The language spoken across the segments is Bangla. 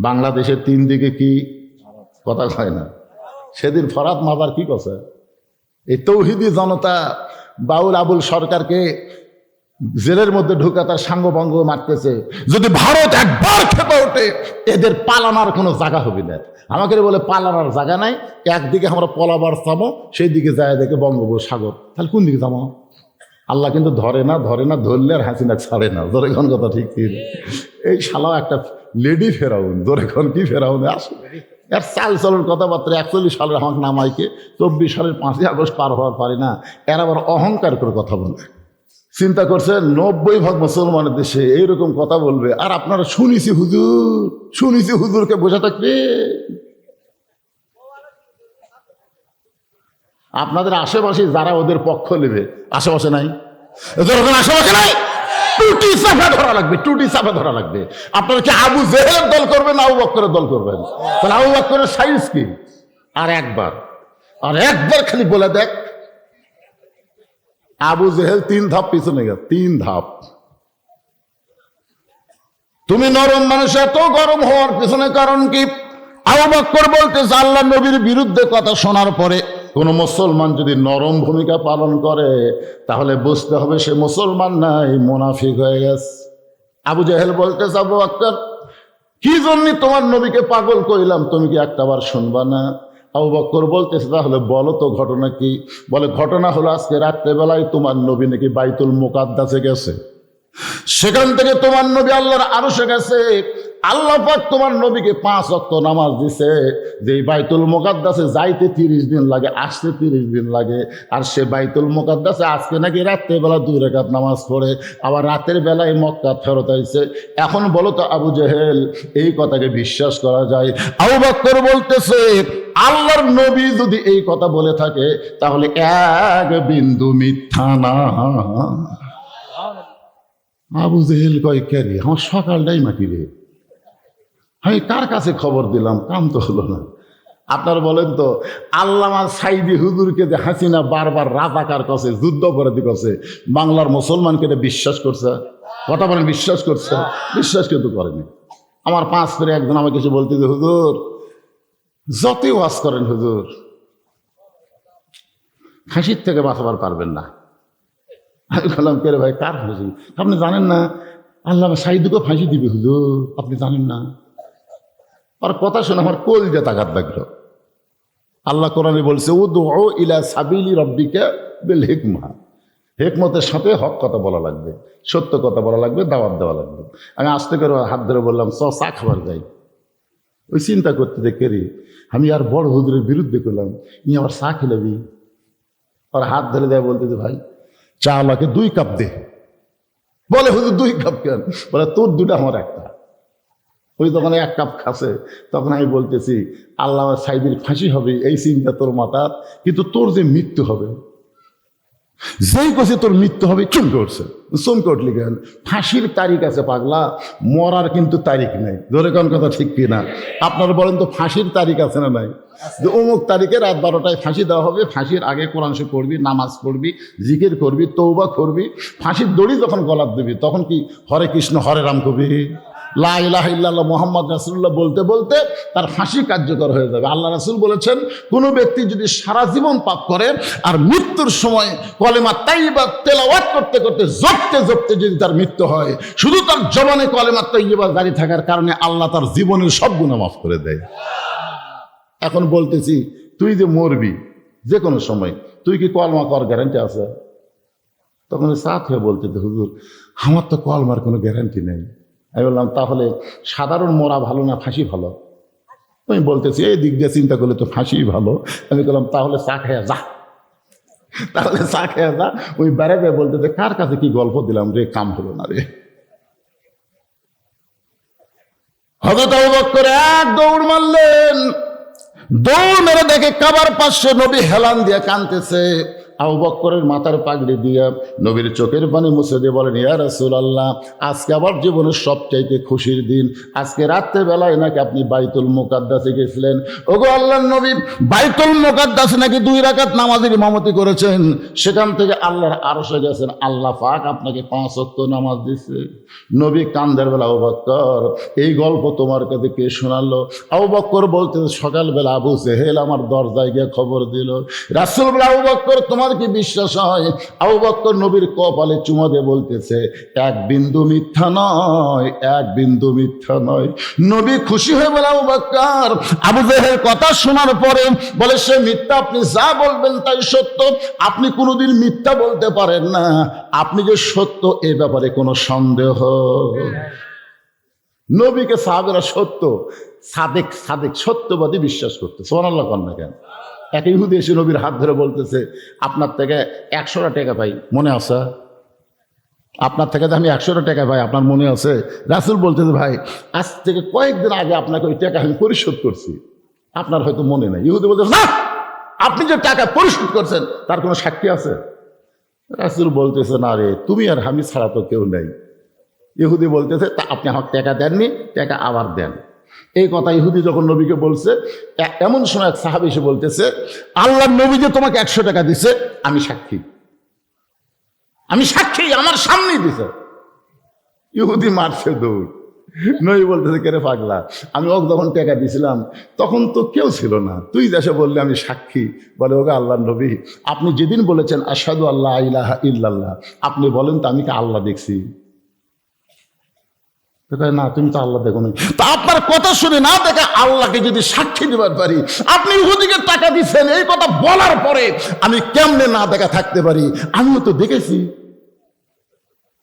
বাংলাদেশের 3 দিকে কি কথা হয় না। সেদিন ফরহাদ মাজার কি কথা, এই তৌহিদি জনতা বাউল আবুল সরকারকে জেলের মধ্যে ঢুকা তার সাঙ্গভঙ্গ মারতেছে। যদি ভারত একবার খেপে ওঠে এদের পালানোর কোনো জায়গা হবে না। আমাকে বলে পালানোর জায়গা নাই, একদিকে আমরা পলাবার চামো, সেই দিকে যায় দেখে বঙ্গোপসাগর, তাহলে কোন দিকে যাবো? আল্লাহ কিন্তু ধরে না, ধরলে আর হাসিনা ছাড়ে না। জোরে কোন কথা ঠিক কি? এই শালা একটা লেডি ফেরাউন, জোরে কোন কি ফেরাউন আসে এর চাল চলন কথাবার্তা। 41 সালের আমাকে নামাইকে 24 সালের 5ই আগস্ট পার হওয়ার পারি না, এর আবার অহংকার করে কথা বলে। চিন্তা করছে 90% মুসলমানের দেশে এইরকম কথা বলবে, আর আপনারা শুনিছি হুজুরকে বোঝা থাকবে। আপনাদের আশেপাশে যারা ওদের পক্ষ নেবে, আশেপাশে নাই, আশেপাশে নাই, টুটি চাপা ধরা লাগবে। আপনারা কি আবু জেহেলের দল করবেন, আবু বকরের দল করবেন? তাহলে আবু বকরের সাইজ কি? আর একবার খালি বলে দেখ, আবু জেহেল 3 ধাপ পিছনে গেছে, 3 ধাপ। তুমি নরম মানুষ, এত গরম হওয়ার পিছনে কারণ কি? আবু বকর বলতেছে, আল্লাহ নবীর বিরুদ্ধে কথা শোনার পরে কোন মুসলমান যদি নরম ভূমিকা পালন করে তাহলে বুঝতে হবে সে মুসলমান নাই, মুনাফিক হয়ে গেছে। আবু জেহেল বলতেছে, আবু বকর কি জন্য তোমার নবীকে পাগল কইলাম, তুমি কি একটাবার শুনবা না? আবু বকর বলতেছে, তাহলে বলো তো ঘটনা কি? বলে, ঘটনা হলো আজকে রাত্রেবেলায় তোমার নবী নাকি বাইতুল মুকাদ্দাসে গেছে, সেখান থেকে তোমার নবী আল্লাহর আরশে গেছে। আল্লাহ পাক তোমার নবীকে 5 ওয়াক্ত নামাজ দিছে, যে বাইতুল মুকাদ্দাসে যাইতে 30 দিন লাগে, আসতে 30 দিন লাগে। আর সে বাইতুল মুকাদ্দাসে আজকে নাকি রাত্রে বেলা 2 রাকাত নামাজ পড়ে, আবার রাতের বেলায় মক্কা ফেরত আইছে। এখন বলো তো আবু জেহেল, এই কথাকে বিশ্বাস করা যায়? আবু বকর বলতেছে, আল্লাহর নবী যদি এই কথা বলে থাকে তাহলে 1 বিন্দু মিথ্যা না। আবু জেহেল কয়, কে রে, আমার সকালটাই মাটি রে, আমি কার কাছে খবর দিলাম, কাম তো হলো না। আপনার বলেন তো, আল্লামা সাইদি হুজুরকে যে হাসিনা বারবার রাজাকার করছে, যুদ্ধাপরাধী করছে, বাংলার মুসলমানকে এটা বিশ্বাস করছে? কথা বলেন, বিশ্বাস করছে? বিশ্বাস কিন্তু করেনি। আমার 5 করে একজন আমাকে এসে বলতে যে, হুজুর যতই ওয়াজ করেন হুজুর, ফাঁসির থেকে বাঁচাবার পারবেন না। আমি বললাম, কে রে ভাই, কার ফাঁসি? আপনি জানেন না আল্লামা সাইদিকে ফাঁসি দিবে হুজুর, আপনি জানেন না? আর কথা শুনে আমার কলজা তাকাত লাগলো। আল্লাহ কোরআনে বলছে, উদউ ইলা সাবিলি রাব্বিকা বিল হিকমা, হিকমতের সাথে হক কথা বলা লাগবে, সত্য কথা বলা লাগবে, দাওয়াত দেওয়া লাগবে। আমি আস্তে করে হাত ধরে বললাম, চা খাবার যাই। ওই চিন্তা করতে দেখে রে, আমি আর বড় হুজুরের বিরুদ্ধে করলাম, ই আবার চা খেলাবি? আর হাত ধরে দেয়, বলতে যে, ভাই চা আমাকে 2 কাপ দে। বলে, হুজুর 2 কাপ কেন? বলে, তোর 2টা আমার 1টা। ওই যখন 1 কাপ খাসে, তখন আমি বলতেছি, আল্লামা সাইদির ফাঁসি হবে এই চিন্তা তোর মাথার, কিন্তু তোর যে মৃত্যু হবে, যেই কছে তোর মৃত্যু হবে, চমকে উঠলি কেন? ফাঁসির তারিখ আছে পাগলা, মরার কিন্তু তারিখ নেই। ধরে কোন কথা ঠিক কিনা? আপনারা বলেন তো, ফাঁসির তারিখ আছে না নাই? যে অমুক তারিখে রাত 12টায় ফাঁসি দেওয়া হবে, ফাঁসির আগে কোরআন শরীফ পড়বি, নামাজ পড়বি, জিকির করবি, তওবা করবি, ফাঁসির দড়ি যখন গলাত দিবি তখন কি হরে কৃষ্ণ হরে রাম কবি, লা ইলাহা ইল্লাল্লাহ মুহাম্মদ রাসূলুল্লাহ বলতে বলতে তার ফাঁসি কার্যকর হয়ে যাবে। আল্লাহ রাসূল বলেছেন, কোনো ব্যক্তি যদি সারা জীবন পাপ করে আর মৃত্যুর সময় কলেমা তাইয়্যিবা তেলাওয়াত করতে করতে জপতে যদি তার মৃত্যু হয়, শুধু তার জবানে কলেমা তাইয়্যিবা জারি থাকার কারণে আল্লাহ তার জীবনের সব গুনাহ মাফ করে দেয়। এখন বলতেছি, তুই যে মরবি যে কোনো সময়, তুই কি কলমা কর গ্যারান্টি আছে? তখন সাথ হয়ে বলতে, হুজুর আমার তো কলমার কোনো গ্যারান্টি নেই। আমি বললাম, তাহলে সাধারণ মরা ভালো না ফাঁসি ভালো? আমি বলতেছি, এই দিক দিয়ে চিন্তা করলে তো ফাঁসি ভালো। আমি বললাম, তাহলে চা খেয়ে যা। ওই বেড়াবে বলতেছে, কার কাছে কি গল্প দিলাম রে, কাম হলো না রে। হযরত আবু বকর 1 দৌড় মারলেন, দৌড় মেরে দেখে কাবার পাশে নবী হেলান দিয়ে কাঁদতেছে। আবু বকরের মাথার পাগড়ি দিয়া নবীর চোখের পানি মুছে দিয়ে বলেন, ইয়া রাসূলুল্লাহ, আজকে আমার জীবনের সবচাইতে খুশির দিন। আজকে রাত্রে বেলায় নাকি আপনি বাইতুল মুকাদ্দাসে গেছিলেন। ওগো আল্লাহর নবী, বাইতুল মুকাদ্দাসে নাকি 2 রাকাত নামাজের ইমামতি করেছেন, সেখান থেকে আল্লাহর আরশে গেছেন, আল্লাহ পাক আপনাকে 5 ওয়াক্ত নামাজ দিছে। নবী কান্দের বেলা, আবু বকর এই গল্প তোমার কাছে কে শোনালো? আবু বকর বলতে, সকালবেলা আবু জেহেল আমার দরজায় গিয়ে খবর দিল। রাসূল বলে, আবু বকর তোমার কি বিশ্বাস হয়? আবু বকর নবীর কপালে চুমা দিয়ে বলতেছে, 1 বিন্দু মিথ্যা নয়, 1 বিন্দু মিথ্যা নয়। নবী খুশি হয়ে বলে, আবু বকর, আবু জেহেল কথা শোনার পরে বলে, সে মিথ্যা, আপনি যা বলবেন তাই সত্য, আপনি কোনোদিন মিথ্যা বলতে পারেন না, আপনি যে সত্য এ ব্যাপারে কোনো সন্দেহ। নবীকে সাহাবেরা সত্য সাদেক সাদেক সত্যবাদী বিশ্বাস করতে। সুবহানাল্লাহ কন না কেন? এক ইহুদি এসে নবীর হাত ধরে বলতেছে, আপনার থেকে 100টা টাকা পাই, মনে আছে? আপনার থেকে আমি 100টা টাকা পাই, আপনার মনে আছে? রাসূল বলতেছে, ভাই আজ থেকে কয়েকদিন আগে আপনাকে ওই টাকা আমি পরিশোধ করছি, আপনার হয়তো মনে নেই। ইহুদি বলতেছে, না, আপনি যে টাকা পরিশোধ করছেন তার কোনো সাক্ষী আছে? রাসূল বলতেছে, না রে, তুমি আর আমি ছাড়া তো কেউ নেই। ইহুদি বলতেছে, তা আপনি আমাকে টাকা দেননি, টাকা আবার দেন। এই কথা ইহুদি যখন নবীকে বলছে, এমন সময় এক সাহাবী এসে বলতেছে, আল্লাহর নবী যে তোমাকে 100 টাকা দিছে, আমি সাক্ষী, আমি সাক্ষী, আমার সামনেই দিছে। ইহুদি মারছে দৌড়। নবী বলতেছে, কেরে পাগলা, আমি ওকে যখন টাকা দিছিলাম তখন তো কেউ ছিল না, তুই দেশে বললে আমি সাক্ষী। বলে, ওকে আল্লাহর নবী, আপনি যেদিন বলেছেন আশহাদু আল্লা ইলাহা ইল্লাল্লাহ, আপনি বলেন তো আমি কি আল্লাহ দেখছি? না, তুমি তো আল্লাহ দেখো না। তা আপনার কথা শুনে না দেখে আল্লাহকে যদি সাক্ষী দিবার পারি, আপনি ইহুদিকে টাকা দিচ্ছেন, এই কথা বলার পরে আমি কেমনে না দেখা থাকতে পারি? আমিও তো দেখেছি।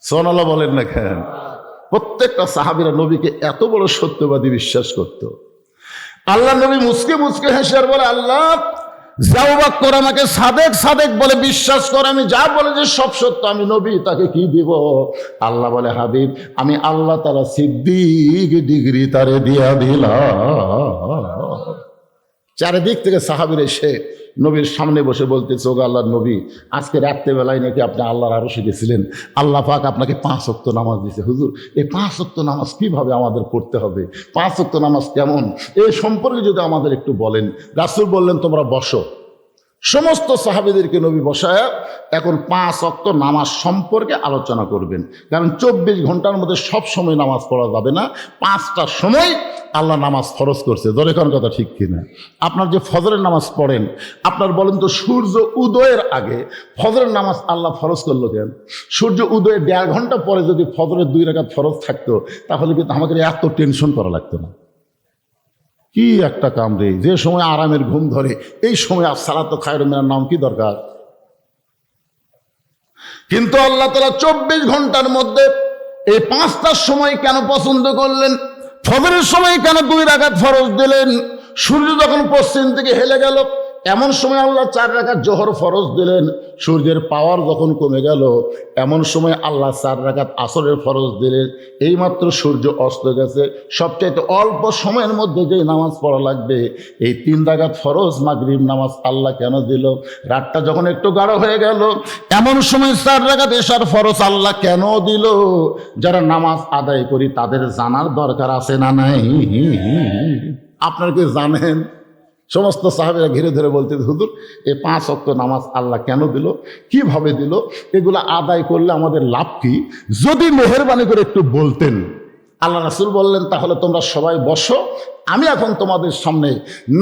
সুবহানাল্লাহ বলেন না কেন? প্রত্যেকটা সাহাবীরা নবীকে এত বড় সত্যবাদী বিশ্বাস করত। আল্লাহ নবী মুচকে মুচকে হেসে আর বলে, আল্লাহ যাও বকর আমাকে সাদেক সাদেক বলে বিশ্বাস করে, আমি যা বলে যে সব সত্য, আমি নবী, তাকে কি দিব? আল্লাহ বলে, হাবিব, আমি আল্লাহ তাআলা সিদ্দিক ডিগ্রি তারে দিয়া দিলাম। চারিদিক থেকে সাহাবীরা এসে নবীর সামনে বসে বলতেছে, ওগো আল্লাহর নবী, আজকে রাত্রেবেলায় নাকি আপনি আল্লাহর আরশে গেছিলেন, আল্লাহ পাক আপনাকে 5 ওয়াক্ত নামাজ দিয়েছে। হুজুর, এই 5 ওয়াক্ত নামাজ কিভাবে আমাদের পড়তে হবে? 5 ওয়াক্ত নামাজ কেমন? এই সম্পর্কে যদি আমাদের একটু বলেন। রাসূল বললেন, তোমরা বসো। সমস্ত সাহাবীদেরকে নবী বসায় এখন 5 ওয়াক্ত নামাজ সম্পর্কে আলোচনা করবেন। কারণ 24 ঘন্টার মধ্যে সব সময় নামাজ পড়া যাবে না, 5টা সময় আল্লাহ নামাজ ফরজ করছে। ধরে কোন কথা ঠিক কিনা? আপনার যে ফজরের নামাজ পড়েন, আপনার বলেন তো, সূর্য উদয়ের আগে ফজরের নামাজ আল্লাহ ফরজ করলো কেন? সূর্য উদয়ের 1.5 ঘন্টা পরে যদি ফজরের 2 রাকাত ফরজ থাকতো, তাহলে কিন্তু আমাকে এত টেনশন করা লাগতো না। কি একটা কাম রে, যে সময় আরামের ঘুম ধরে এই সময় আসসালাতু খায়রুম মিনান নাম কি দরকার? কিন্তু আল্লাহ তাআলা 24 ঘন্টার মধ্যে এই 5টার সময় কেন পছন্দ করলেন? ফজরের সময় কেন 2 রাকাত ফরজ দিলেন? সূর্য যখন পশ্চিম থেকে হেলে গেল, এমন সময় আল্লাহ 4 রাকাত জোহর ফরজ দিলেন। সূর্যের পাওয়ার যখন কমে গেল, এমন সময় আল্লাহ 4 রাকাত আসরের ফরজ দিলেন। এইমাত্র সূর্য অস্ত গেছে, সবচাইতে অল্প সময়ের মধ্যে যে নামাজ পড়া লাগবে, এই 3 রাকাত ফরজ মাগরিব নামাজ আল্লাহ কেন দিল? রাতটা যখন একটু গাঢ় হয়ে গেল, এমন সময় 4 রাকাত এশার ফরজ আল্লাহ কেন দিল? যারা নামাজ আদায় করি তাদের জানার দরকার আছে না নাই? আপনারা কি জানেন? সমস্ত সাহাবীরা ঘিরে ধরে বলতে, হুজুর, এই 5 ওয়াক্ত নামাজ আল্লাহ কেন দিল, কিভাবে দিল, এগুলো আদায় করলে আমাদের লাভ কি? যদি মেহেরবানি করে একটু বলতেন। আল্লাহ রাসূল বললেন, তাহলে তোমরা সবাই বসো, আমি এখন তোমাদের সামনে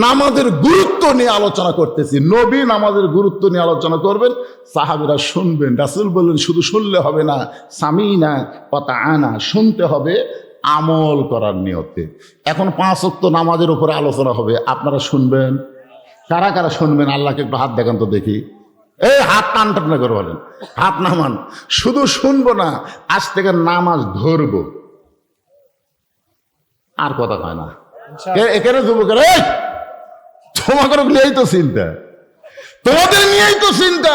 নামাজের গুরুত্ব নিয়ে আলোচনা করতেছি। নবী নামাজের গুরুত্ব নিয়ে আলোচনা করবেন, সাহাবীরা শুনবেন। রাসূল বললেন, শুধু শুনলে হবে না, সামিনা ওয়া তাআনা, শুনতে হবে আমল করার নিয়তে। এখন 5 ওয়াক্ত নামাজের উপরে আলোচনা হবে, আপনারা শুনবেন? কারা কারা শুনবেন? আল্লাহকে একটু হাত দেখান তো দেখি। এই হাত টান টান করে বলেন, হাত নামান। শুধু শুনবো না, আজ থেকে নামাজ ধরবো। আর কথা হয় না। এখানে যুবকেরা, তোমাদের নিয়েই তো চিন্তা, তোমাদের নিয়েই তো চিন্তা।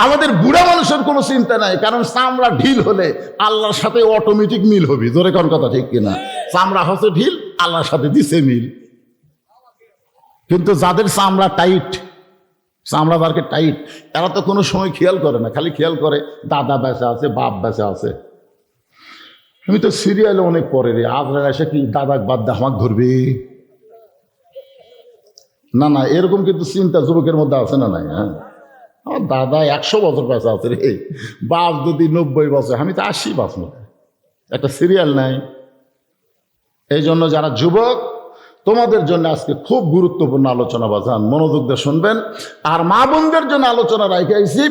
আমাদের বুড়া মানুষের কোনো চিন্তা নাই, কারণ চামড়া ঢিল হলে আল্লাহর সাথে অটোমেটিক মিল হবে। জোরে কোন কথা ঠিক কিনা? চামড়া হচ্ছে ঢিল, আল্লাহর সাথে দিছে মিল। কিন্তু যাদের চামড়া টাইট, চামড়াদারকে টাইট। এরা তো কোনো সময় খেয়াল করে না, খালি খেয়াল করে দাদা বেঁচে আছে, বাপ বেঁচে আছে। আমি তো সিরিয়ালে অনেক পরে রে, আজ এসে কি দাদা বাদ দে আমাকে ধরবে? না না, এরকম কিন্তু চিন্তা যুবকের মধ্যে আছে না? নাই, হ্যাঁ, আমার দাদা 100 বছর বেঁচে আছে রে, বাপ যদি 90 বছর, আমি তো 80 বাঁচব। একটা সিরিয়াল নাই। এই জন্য যারা যুবক, তোমাদের জন্য আজকে খুব গুরুত্বপূর্ণ আলোচনা বাজান, মনোযোগ দিয়ে শুনবেন। আর মা বোনদের জন্য আলোচনা রাখে আইছি,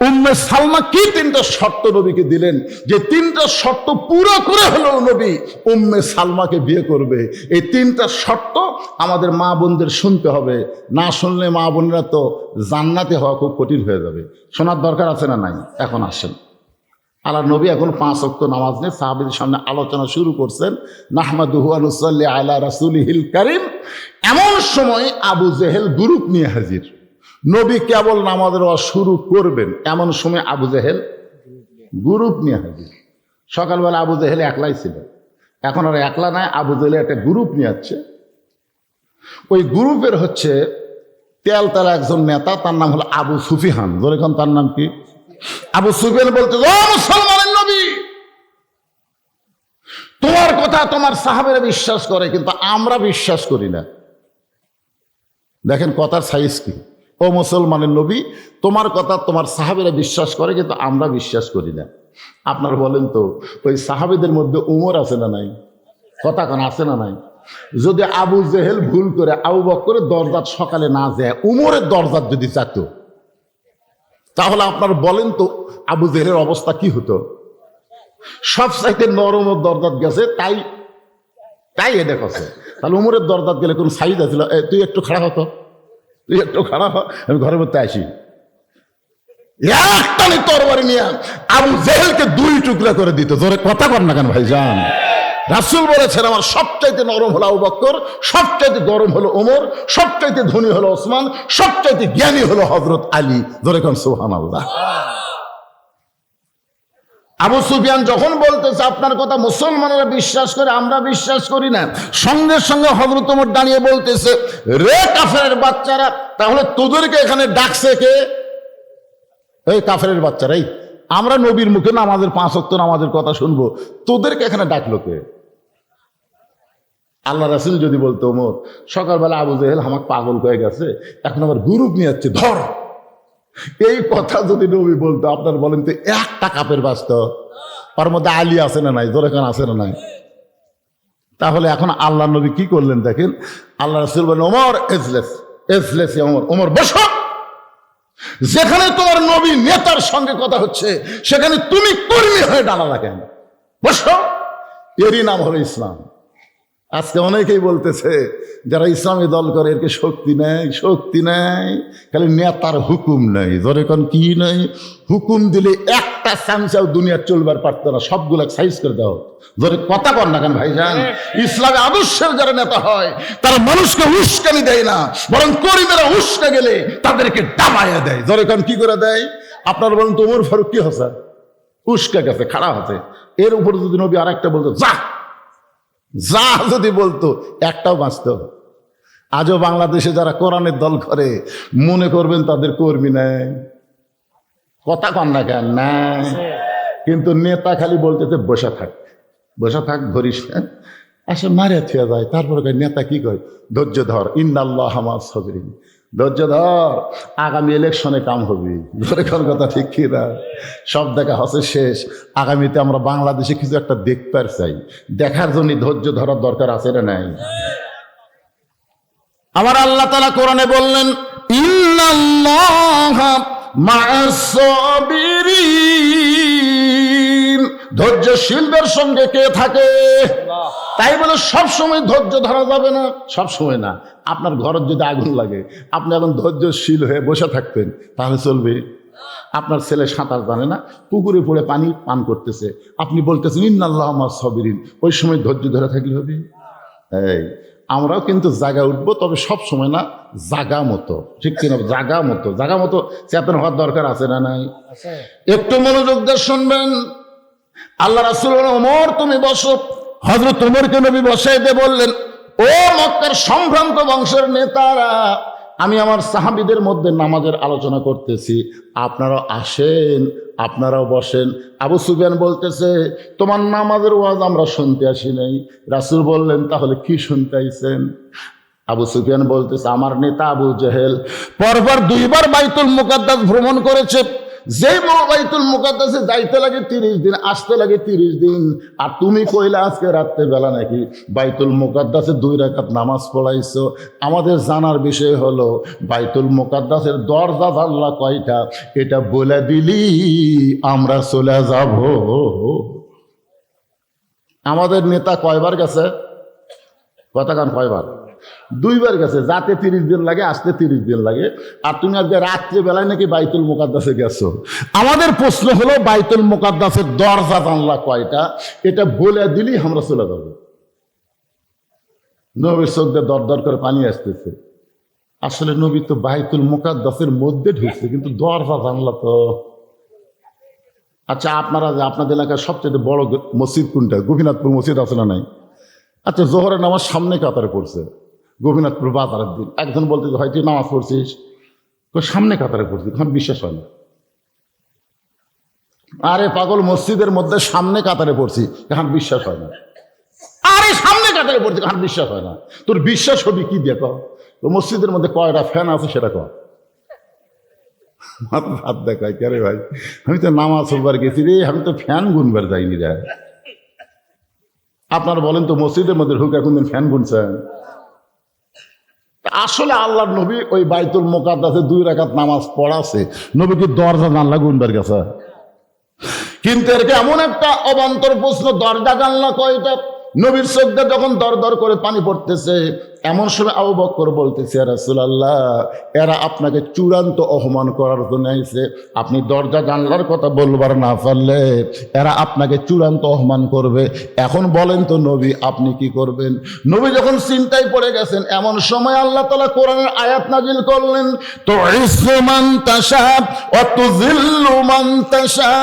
উম্মে সালমা কি 3টা শর্ত নবীকে দিলেন, যে 3টা শর্ত পুরো করে হলেও নবী উম্মে সালমাকে বিয়ে করবে। এই 3টা শর্ত আমাদের মা বোনদের শুনতে হবে, না শুনলে মা বোনেরা তো জান্নাতে হওয়া খুব কঠিন হয়ে যাবে। শোনার দরকার আছে না নাই? এখন আসেন, আল্লাহর নবী এখন 5 ওয়াক্ত নামাজ নিয়ে সাহাবীদের সামনে আলোচনা শুরু করছেন। নাহমাদুহু ওয়া নুসাল্লি আলা রাসূলিহিল কারীম। এমন সময় আবু জেহেল গ্রুপ নিয়ে হাজির। নবী কেবল নামাজের ওয়াজ শুরু করবেন, এমন সময় আবু জেহেল গ্রুপ নিয়ে হাজির। সকালবেলা আবু জেহেল একলাই ছিল, এখন আর একলা নাই, আবু জেহেল একটা গ্রুপ নিয়ে আসছে। ওই গ্রুপের হচ্ছে তেলতারা একজন নেতা, তার নাম হলো আবু সুফিয়ান। যেরকম তার নাম কি? আবু সুফিয়ান বলতে, ও মুসলমানের নবী, তোমার কথা তোমার সাহাবেরা বিশ্বাস করে, কিন্তু আমরা বিশ্বাস করি না। দেখেন কথার সাইজ কি। ও মুসলমানের নবী, তোমার কথা তোমার সাহাবেরা বিশ্বাস করে, কিন্তু আমরা বিশ্বাস করি না। আপনার বলেন তো, ওই সাহাবেদের মধ্যে উমর আছে না নাই? কথা কেন আছে না নাই? যদি আবু জেহেল ভুল করে আবু বকরের দরজাত সকালে না যায়, উমরের দরজাত যদি চাইত, তাহলে আপনার বলেন তো আবু জেহেলের অবস্থা কি হতো? সব চাইতে নরম দরজাত গেছে, তাই এ দেখছে। তাহলে উমরের দরজাত গেলে কোন সাইজ আছিল? তুই একটু খারাপ হতো, তুই একটু খারাপ হ, আমি ঘরের মধ্যে আসি। একটানে তরবারি নিয়ে আবু জেহেলকে 2 টুকরা করে দিত। জোরে কথা কর না কেন ভাইজান? রাসূল বলেছেন, আমার সবচাইতে নরম হলো আবু বকর, সবচাইতে গরম হলো ওমর, সবচাইতে ধনী হলো ওসমান, সবচাইতে জ্ঞানী হলো হযরত আলী। জোরে কোন সুবহানাল্লাহ। আবু সুফিয়ান যখন বলতেছে আপনার কথা মুসলমানরা বিশ্বাস করে, আমরা বিশ্বাস করি না, সঙ্গে সঙ্গে হযরত ওমর দাঁড়িয়ে বলতেছে, রে কাফেরের বাচ্চারা, তাহলে তোদেরকে এখানে ডাকছে কে? এই কাফেরের বাচ্চারাই, আমরা নবীর মুখে নামাজের 5 ওয়াক্ত নামাজের কথা শুনবো, তোদেরকে এখানে ডাকলো কে? আল্লাহ রাসূল যদি বলতো, ওমর সকালবেলা আবু জেহেল আমাকে পাগল হয়ে গেছে, এখন আবার গ্রুপ নিয়ে যাচ্ছে, ধর। এই কথা যদি নবী বলতো, আপনার বলেন তো একটা কাপের বাস্ত, ওর মধ্যে আলী আছে না নাই? জোরে কান আছে না নাই? তাহলে এখন আল্লাহ নবী কি করলেন দেখেন। আল্লাহ রাসূল বলেন, ওমর এজলেস, ওমর বসো। যেখানে তোমার নবী নেতার সঙ্গে কথা হচ্ছে, সেখানে তুমি কর্মী হয়ে দাঁড়ালা কেন? বসো। এরই নাম হলো ইসলাম। আজকে অনেকেই বলতেছে, যারা ইসলামী দল করে, এর শক্তি নেই, খালি নেতার হুকুম নেই। ধরে কোন কি নেই? হুকুম দিলে একটা চামচাও দুনিয়া চলবার পারত না, সবগুলো সাইজ করে দাও। ধরে কথা কর না কেন ভাইজান? ইসলামী আদর্শের যারা নেতা হয়, তারা মানুষকে উস্কানি দেয় না, বরং কর্মীরা উস্কা গেলে তাদেরকে ডাবাইয়া দেয়। ধরে কোন কি করে দেয়? আপনার বলেন তো ওমর ফারুক কি হচ্ছে? উস্কা গেছে, খাড়া হচ্ছে। এর উপরে যদি নবী আর একটা বলতো, যা যদি বলতো, একটাও বাঁচত। আজও বাংলাদেশে যারা কোরআনের দল করে, মনে করবেন তাদের কর্মী নেই। কথা কন না কেন? না, কিন্তু নেতা খালি বলতেছে বসে থাক, ধরিস না, আসে মারিয়া থিয়া যায়। তারপরে নেতা কি কয়? ধৈর্য ধর, ইন্নাল্লাহ মা'আস সাবিরিন। ধৈর্য ধর, আগামী ইলেকশনে কাম হবে। ধরে কোন কথা ঠিক কি না? সব দেখা হচ্ছে শেষ। আগামীতে আমরা বাংলাদেশে কিছু একটা দেখতে চাই, দেখার জন্য ধৈর্য ধরার দরকার আছে না নাই? আমার আল্লাহ তাআলা কোরআনে বললেন, ইন্নাল্লাহা মা'আস সাবিরিন। ধৈর্যশীলদের সঙ্গে কে থাকে? তাই বলে সবসময় ধৈর্য ধরা যাবে না, সবসময় না। আপনার ঘরের যদি আগুন লাগে, আপনি এখন ধৈর্যশীল হয়ে বসে থাকতেন, তাহলে চলবে? আপনার ছেলে সাঁতার জানে না, পুকুরে পড়ে পানি পান করতেছে, আপনি বলতেছেন ইন্নাল্লাহা মা'আস সাবিরিন, ওই সময় ধৈর্য ধরে থাকলে হবে? এই আমরাও কিন্তু জাগা উঠবো, তবে সব সময় না, জাগা মতো, ঠিক কিনা? জাগা মতো চেতন হওয়ার দরকার আছে না নাই? একটু মনোযোগ দিয়ে শুনবেন। আল্লাহ রাসূল বলেন, ওমর তুমি বসো। হযরত ওমরকে নবী বসাই দিয়ে বললেন, ও মক্কার সম্ভ্রান্ত বংশের নেতারা, আমি আমার সাহাবীদের মধ্যে নামাজের আলোচনা করতেছি, আপনারা আসেন, আপনারাও বসেন। আবু সুফিয়ান বলতেছে, তোমার নামাজের ওয়াজ আমরা শুনতে আসি নাই। রাসূল বললেন, তাহলে কি শুনতে আইছেন? আবু সুফিয়ান বলতেছে, আমার নেতা আবু জেহেল পরপর 2 বার বাইতুল মুকাদ্দাস ভ্রমণ করেছে। যেই বাইতুল মুকাদ্দাসে যাইতে লাগে 30 দিন, আসতে লাগে 30 দিন। আর তুমি কইলা আজকে রাত্রে বেলা নাকি বাইতুল মুকাদ্দাসে 2 রাকাত নামাজ পড়াইছো। আমাদের জানার বিষয় হলো বাইতুল মুকাদ্দাসের দরজা জানলা কয়টা, এটা বলে দিলি আমরা চলে যাব। আমাদের নেতা কয়বার গেছে? কথা কান কয়বার? 2 বার গেছে। যাতে 30 দিন লাগে, আসতে 30 দিন লাগে। আর তুমি আজকে রাত্রে বেলায় নাকি বাইতুল মুকাদ্দাসে গেছো। আমাদের প্রশ্ন হলো বাইতুল মুকাদ্দাসের দরজা জানলা কয়টা, এটা বলে দিলি আমরা চলে যাব। নবীর চোখ দিয়ে দর দর করে পানি আসতেছে। আসলে নবী তো বাইতুল মুকাদ্দাসের মধ্যে ঢুকছে, কিন্তু দরজা জানলা তো। আচ্ছা, আপনারা যে আপনাদের এলাকার সবচেয়ে বড় মসজিদ কোনটা? গোপীনাথপুর মসজিদ আছে না নাই? আচ্ছা, জোহরের নামাজ সামনে কাতারে পড়ছে গোপীনাথপুর বাজারের দিন। একজন বলতে হয় তুই নামাজ পড়ছিস, সামনে কাতারে পড়ছিস, এখন বিশ্বাস হয় না। আরে পাগল, মসজিদের মধ্যে সামনে কাতারে পড়ছি, এখন বিশ্বাস হয় না। আরে সামনে কাতারে পড়ছি, এখন বিশ্বাস হয় না। তোর বিশ্বাস হবে কি দিয়ে কর? তো মসজিদের মধ্যে কয়টা ফ্যান আছে সেটা কর। হাত দেখায় কে রে ভাই, আমি তো নামাজ পড়বার গেছি রে, আমি তো ফ্যান গুনবার যাইনি রে। আপনারা বলেন তো, মসজিদের মধ্যে ঢুকে কোনদিন ফ্যান গুনছেন? আসলে আল্লাহর নবী ওই বাইতুল মুকাদ্দাসে 2 রাকাত নামাজ পড়াছে, নবী কি দরজা জানলা গুনবার গেছে? কিন্তু এর এমন একটা অবান্তর প্রশ্ন, দরজা জানলা কয়টা? নবীর চোখ দিয়ে যখন দর দর করে পানি পড়তেছে, এমন সময় আবু বকর বলতেছে, ইয়া রাসূলুল্লাহ, এরা আপনাকে চূড়ান্ত অপমান করার জন্য আইছে। আপনি দরজা জানলার কথা বলবার না পারলে এরা আপনাকে চূড়ান্ত অপমান করবে। এখন বলেন তো নবী, আপনি কি করবেন? নবী যখন চিন্তায় পড়ে গেছেন, এমন সময় আল্লাহ তাআলা কোরআনের আয়াত নাজিল করলেন, তুইজ্জু মান তাশা ওয়া তুযিল্লু মান তাশা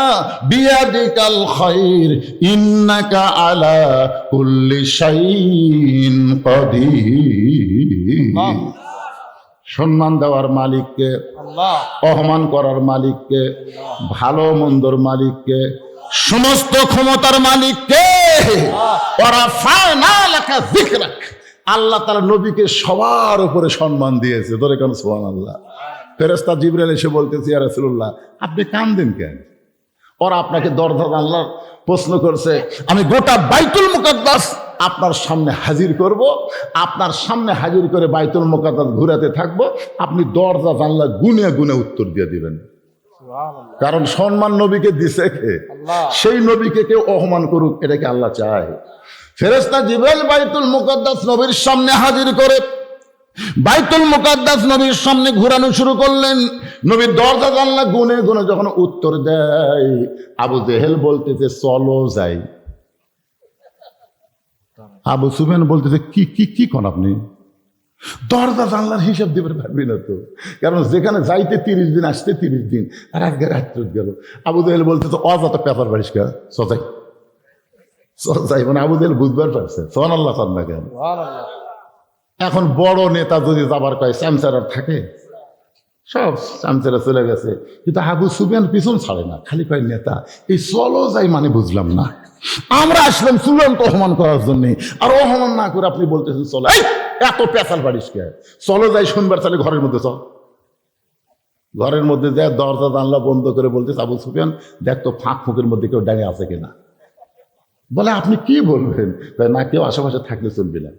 বিয়াদিকাল খায়র ইন্নাকা আলা কুল্লি শাইইন কাদির। সম্মান দেওয়ার মালিককে, অপমান করার মালিককে, ভালো মন্দর মালিককে, সমস্ত ক্ষমতার মালিককে। আল্লাহ তাআলা নবীকে সবার উপরে সম্মান দিয়েছে। ধরে কেন সুবহানাল্লাহ। ফেরেশতা জিবরাইল এসে বলতেছে, ইয়া রাসূলুল্লাহ, আপনি কাঁদেন কেন? ওরা আপনাকে দরজা জানলার প্রশ্ন করছে। আমি গোটা বাইতুল মুকাদ্দাস আপনার সামনে হাজির করব, আপনার সামনে হাজির করে বাইতুল মুকাদ্দাস ঘুরাতে থাকবো, আপনি দরজা জানলা গুনে গুনে উত্তর দিয়ে দিবেন। কারণ সম্মান নবীকে দিছে কে? সেই নবীকে কেউ অপমান করুক, এটাকে আল্লাহ চায়? ফেরেশতা জিবরাইল বাইতুল মুকাদ্দাস নবীর সামনে হাজির করে বাইতুল মুকাদ্দাস নবীর সামনে ঘোরানো শুরু করলেন। নবীর দরজা জানলা গুনে গুনে যখন উত্তর দেয়, আবু জেহেল বলতেছে, চলো যাই। আবু সুফিয়ান বলতেছে, কি কি কি কোন আপনি? দরজা জানলার হিসাব দিতে পারবি না তো, কারণ যেখানে যাইতে 30 দিন, আসতে 30 দিন, আর আজকে রাত্রে গেল। আবু জেহেল বলতেছে, অযথা পেপার বাড়িস কা, সজাই সজাই। মানে আবু জেহেল বুঝবার পারছে। সুবহানাল্লাহ না কেন? এখন বড় নেতা যদি যাবার কয়, চামচারা থাকে, সব চামচারা চলে গেছে, কিন্তু আবু সুফিয়ান পিছন ছাড়ে না, খালি কয় নেতা। এই চলো যাই মানে বুঝলাম না। আমরা আসলাম চূড়ান্ত অপমান করার জন্যে, আর অপমান না করে আপনি বলতেছেন চলো। এই এত পেঁচাল বাড়িস কে? চলো যাই শুনবার, তাহলে ঘরের মধ্যে চল। ঘরের মধ্যে যায়, দরজা জানলা বন্ধ করে বলতেছে, আবু সুফিয়ান দেখ তো ফাঁক ফুঁকের মধ্যে কেউ দাঁড়িয়ে আছে কিনা। বলে, আপনি কি বলবেন? না, কেউ আশেপাশে থাকলে চলবে না।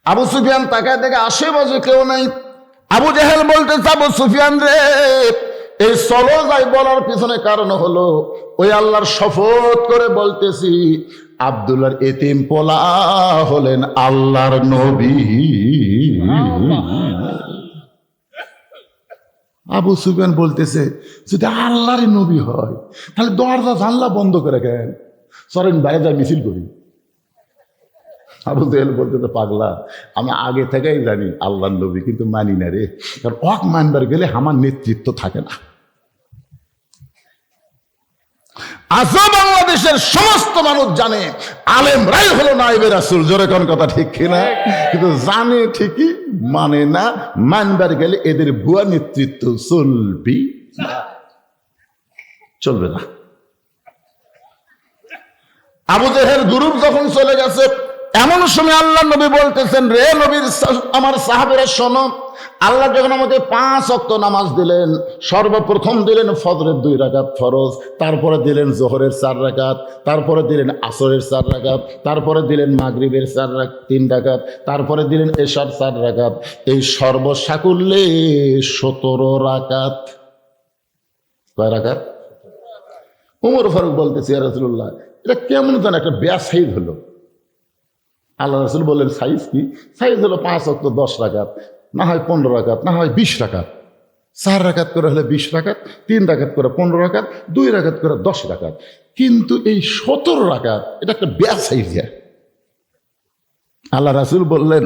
আবু সুফিয়ান তাকায় দেখে আশেপাশে কেউ নাই। আবু জেহেল বলতেছে, আবু সুফিয়ান রে, এই চলো যাই বলার পিছনে কারণ হলো, ওই আল্লাহর শপথ করে বলতেছি, আব্দুল্লাহর এতিম পোলা হলেন আল্লাহর নবী। আবু সুফিয়ান বলতেছে, যদি আল্লাহর নবী হয় তাহলে দরজা জানলা বন্ধ করে কেন? চলেন বাইরে যা মিছিল করি। আবু জেহেল বলতেছে, পাগলা, আমি আগে থেকেই জানি আল্লাহর নবী, কিন্তু মানি না রে, কারণ ওয়াক মানবার গেলে আমার নেতৃত্ব থাকে না। আজও বাংলাদেশের সমস্ত মানুষ জানে আলেমরাই হলো নায়েবে রাসূল। জোরে কোন কথা ঠিক কিনা? কিন্তু জানে ঠিকই, মানে না, মানবার গেলে এদের ভুয়া নেতৃত্ব চলবে না। আবু জেহেল গ্রুপ যখন চলে গেছে, এমন সময় আল্লাহ নবী বলতেছেন, রে নবীর আমার সাহাবেরা শোনো, আল্লাহ যখন আমাকে 5 ওয়াক্ত নামাজ দিলেন, সর্বপ্রথম দিলেন ফজরের 2 রাকাত ফরজ, তারপরে দিলেন জোহরের 4 রাকাত, তারপরে দিলেন আসরের 4 রাকাত, তারপরে দিলেন মাগরিবের 3 রাকাত, তারপরে দিলেন এশার 4 রাকাত। এই সর্বসাকুল্যে 17 রাকাত। কয় রাকাত? উমর ফারুক বলতেছে, ইয়া রাসূলুল্লাহ, এটা কেমন যেন একটা ব্যাসাইজ হলো। আল্লাহ রাসূল বললেন, সাইজ কি? সাইজ হলো 5 ওয়াক্ত 10 রাকাত, না হয় 15 রাকাত, না হয় 20 রাকাত। 4 রাকাত করে হলে 20 রাকাত, 3 রাকাত করে 15 রাকাত, 2 রাকাত করে 10 রাকাত। কিন্তু এই 17 রাকাত এটা একটা ব্যাসাইজ। আল্লাহ রাসূল বললেন,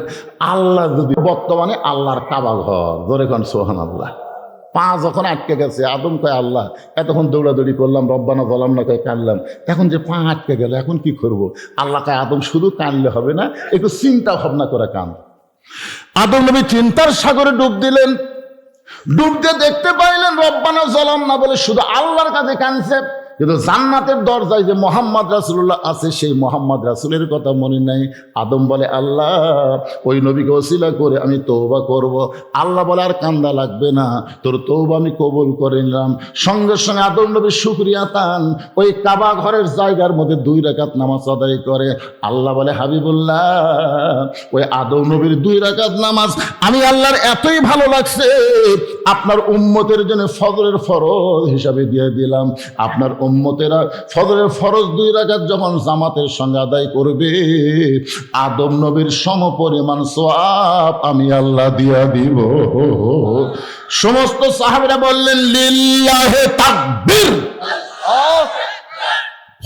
আল্লাহ যদি বর্তমানে আল্লাহর কাবা ঘর, ধরে কোন সুবহানাল্লাহ, 5 যখন আটকে গেছে, আদম কয় আল্লাহ এতক্ষণ দৌড়াদৌড়ি করলাম, রব্বানা যালামনা কয় কানলাম, এখন যে 5 আটকে গেল, এখন কি করব? আল্লাহ কয় আদম শুধু কানলে হবে না, একটু চিন্তা ভাবনা করে কান। আদম নবী চিন্তার সাগরে ডুব দিলেন। ডুব দিয়ে দেখতে পাইলেন রব্বানা যালামনা বলে শুধু আল্লাহর কাছে কানছে, কিন্তু জান্নাতের দরজায় যে মোহাম্মদ রাসূলুল্লাহ আছে, সেই মোহাম্মদ রাসূলের কথা মনে নাই। আদম বলে, আল্লাহ ওই নবীকে ওসিলা করে আমি তওবা করব। আল্লাহ বলে, আর কান্দা লাগবে না, তোর তওবা আমি কবুল করে নিলাম। সঙ্গে সঙ্গে আদম নবী শুকরিয়া তান ওই কাবা ঘরের জায়গার মধ্যে 2 রাকাত নামাজ আদায় করে। আল্লাহ বলে, হাবিবুল্লাহ, ওই আদম নবীর 2 রাকাত নামাজ আমি আল্লাহর এতই ভালো লাগছে, আপনার উম্মতের জন্য ফজরের ফরজ হিসাবে দিয়ে দিলাম। আপনার উম্মতেরা ফজরের ফরজ 2 রাকাত যখন জামাতের সঙ্গে আদায় করবে, আদম নবীর সমপরিমাণ সওয়াব আমি আল্লাহ দিয়া দিব। সমস্ত সাহাবীরা বললেন, লিল্লাহি তাকবীর।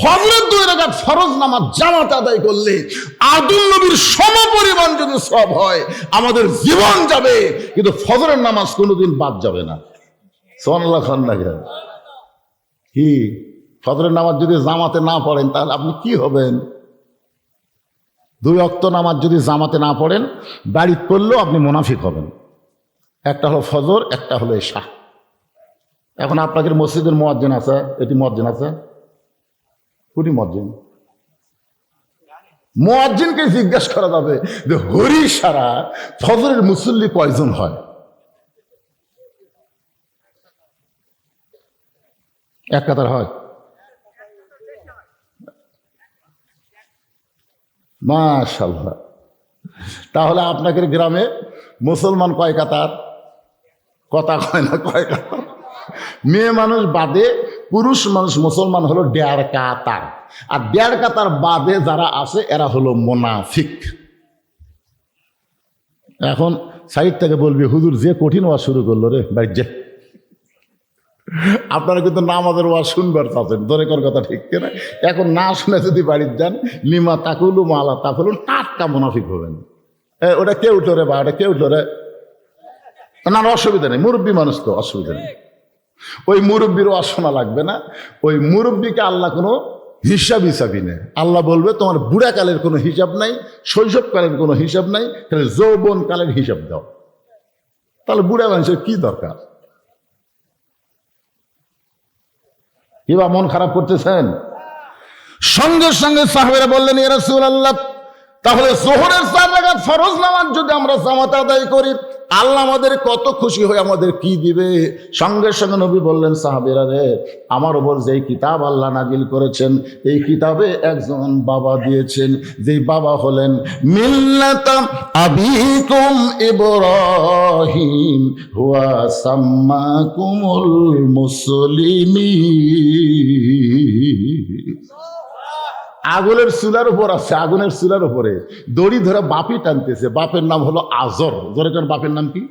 ফজরের 2 রাকাত ফরজ নামাজ জামাত আদায় করলে আদম নবীর সমপরিমাণ যদি সওয়াব হয়, আমাদের জীবন যাবে, কিন্তু ফজরের নামাজ কোনোদিন বাদ যাবে না। সুবহানাল্লাহ খান না কি? ফজরের নামাজ যদি জামাতে না পড়েন, তাহলে আপনি কি হবেন? 2 ওয়াক্ত নামাজ যদি জামাতে না পড়েন, বাড়িতে পড়লেও আপনি মুনাফিক হবেন। একটা হলো ফজর, একটা হলো এশা। এখন আপনাদের মসজিদের মুয়াজ্জিন আছে, এটি মুয়াজ্জিন আছে, কোটি মুয়াজ্জিনকে জিজ্ঞেস করা যাবে যে হরি সারা ফজরের মুসল্লি কয়জন হয়? এক কাতার হয়? মাশাআল্লাহ। তাহলে আপনাদের গ্রামে মুসলমান কয় কাতার? কথা কয় না, কয় কাতার? মেয়ে মানুষ বাদে পুরুষ মানুষ মুসলমান হলো 1.5 কাতার, আর 1.5 কাতার বাদে যারা আছে এরা হলো মুনাফিক। এখন সাইড থেকে বলবি, হুজুর যে কঠিন ওয়াজ শুরু করলো রে ভাই, যে আপনারা কিন্তু নামাজের ওয়াজ শুনবার চাচ্ছেন, ধরে কর কথা ঠিক কিনা? এখন না শুনে যদি বাড়ির যান, লিমা তাকুলু মালা তাকুলু, টাটকা মুনাফিক হবেন। ওটা কে উঠলো রে বা, ওটা কে উঠলো রে? না, অসুবিধা নেই, মুরব্বী মানুষ তো, অসুবিধা নেই। ওই মুরব্বীর ওয়াজ শোনা লাগবে না। ওই মুরব্বীকে আল্লাহ কোনো হিসাব হিসাবই নেই। আল্লাহ বলবে, তোমার বুড়াকালের কোনো হিসাব নাই, শৈশবকালের কোনো হিসাব নাই, তাহলে যৌবন কালের হিসাব দাও। তাহলে বুড়া মানুষের কি দরকার? কিবা মন খারাপ করতেছেন? সঙ্গে সঙ্গে সাহাবীরা বললেন, ইয়া রাসূলুল্লাহ, তাহলে যোহরের 4 রাকাত ফরজ নামাজ যদি আমরা জামাতে আদায় করি, আল্লাহ আমাদের কত খুশি হয়ে আমাদের কি দিবে? সঙ্গে সঙ্গে নবী বললেন, সাহাবীরা রে, আমার উপর যেই কিতাব আল্লাহ নাজিল করেছেন, এই কিতাবে একজন বাবা দিয়েছেন, যেই বাবা হলেন মিল্লাতা আবিকুম ইব্রাহিম হুয়া সাম্মাকুমুল মুসলিমিন। আগুনের চুলার উপর আছে, আগুনের চুলার উপরে দড়ি ধরে বাপি টানতেছে, বাপের নাম হলো আজর। ধরে কারণ বাপের নাম কি?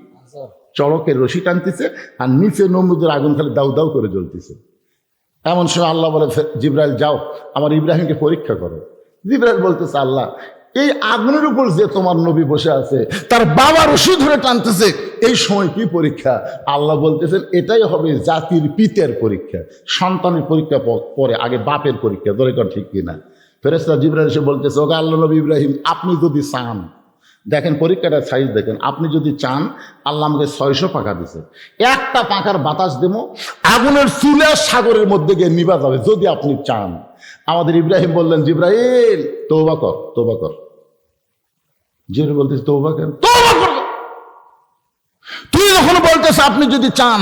চড়কের রশি টানতেছে, আর নিচে নমরুদের আগুন খালি দাউ দাউ করে জ্বলতেছে। এমন সময় আল্লাহ বলে, জিবরাইল যাও আমার ইব্রাহিমকে পরীক্ষা করো। জিবরাইল বলতেছে, আল্লাহ এই আগুনের উপর যে তোমার নবী বসে আছে, তার বাবা রশি ধরে টানতেছে, এই সময় কি পরীক্ষা? আল্লাহ বলতেছেন, এটাই হবে জাতির পিতার পরীক্ষা। সন্তানের পরীক্ষা পরে, আগে বাপের পরীক্ষা। ধরে কর ঠিক কিনা? ফেরেশতা জিবরাইল এসে বলতেছে, ওগো আল্লাহ নবী ইব্রাহিম, আপনি যদি চান দেখেন পরীক্ষাটা সাইজ দেখেন, আপনি যদি চান আল্লাহ আমাকে 600 পাখা দিছে, একটা পাখার বাতাস দেব, আগুনের চুলা সাগরের মধ্যে গিয়ে নিভা যাবে যদি আপনি চান। আমাদের ইব্রাহিম বললেন, জিব্রাইল তওবা কর, তওবা কর। জিব্রাইল বলতেছে তওবা কেন? তওবা কর। তুই যখন বলতেছ আপনি যদি চান,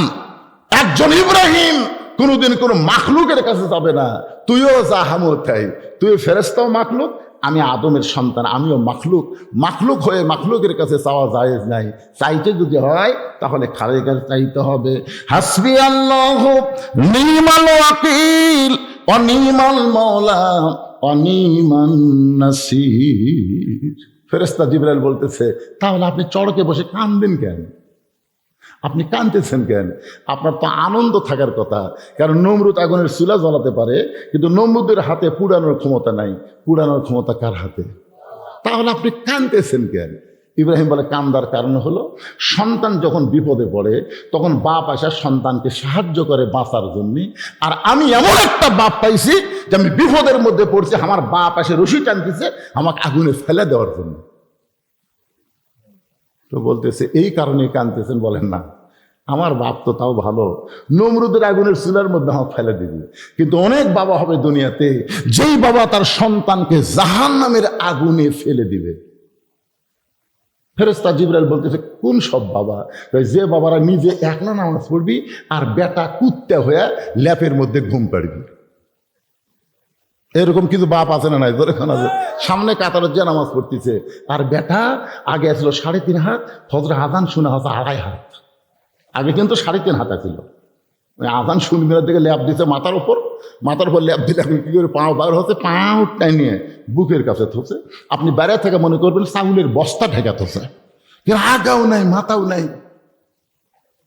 একজন ইব্রাহিম কোনোদিন কোনো মাখলুকের কাছে যাবে না, তুইও যা হামু তাই, তুই ফেরেশতাও মাখলুক, আমি আদমের সন্তান, আমিও মাখলুক, মাখলুক হয়ে মাখলুকের কাছে চাওয়া জায়েজ নাই। চাইতে যদি হয় তাহলে খালের কাছে চাইতে হবে। হাসবি আল্লাহু নি'মাল ওয়াকিল ওয়া নি'মাল মাওলা ওয়া নি'মান নাসির। ফেরেশতা জিবরাইল বলতেছে, তাহলে আপনি চড়কে বসে কাঁদবেন কেন? আপনি কাঁদতেছেন কেন? আপনার তো আনন্দ থাকার কথা, কারণ নমরুদ আগুনের চুলা জ্বালাতে পারে, কিন্তু নমরুদের হাতে পুড়ানোর ক্ষমতা নাই। পুড়ানোর ক্ষমতা কার হাতে? তাহলে আপনি কাঁদতেছেন কেন? ইব্রাহিম বলে, কান্দার কারণ হলো সন্তান যখন বিপদে পড়ে তখন বাপ আসা সন্তানকে সাহায্য করে বাঁচার জন্য, আর আমি এমন একটা বাপ পাইছি যে আমি বিপদের মধ্যে পড়ছি, আমার বাপ আসে রশি টানতেছে আমাকে আগুনে ফেলে দেওয়ার জন্য। তো বলতেছে এই কারণে কাঁদতেছেন? বলেন না, আমার বাপ তো তাও ভালো, নমরুদের আগুনের চুলার মধ্যে আমাকে ফেলে দিবে। কিন্তু অনেক বাবা হবে দুনিয়াতে, যেই বাবা তার সন্তানকে জাহান্নামের আগুনে ফেলে দিবে। ফেরেশতা জিবরাইল বলতেছে, কোন সব বাবা? যে বাবারা নিজে একলা নামাজ পড়বি আর বেটা কুত্তা হয়ে ল্যাপের মধ্যে ঘুম পাড়বি। এরকম কিছু বাপ আছে না নাই? ধরে খান আছে, সামনে কাতারের যে নামাজ পড়তেছে আর বেটা আগে ছিল 3.5 হাত, ফজর আজান শুনে হচ্ছে 2.5 হাত। আগে কিন্তু 3.5 হাত ছিল। আজান শুনবি দিকে ল্যাপ দিচ্ছে মাথার উপর ল্যাপ দিলে এখন কি করে পাও বার হচ্ছে, পাও টাইনিয়ে বুকের কাছে থচ্ছে। আপনি বাইরে থেকে মনে করবেন চাউলের বস্তা ঢেকা থচ্ছে, কিন্তু আগাও নাই মাথাও নাই।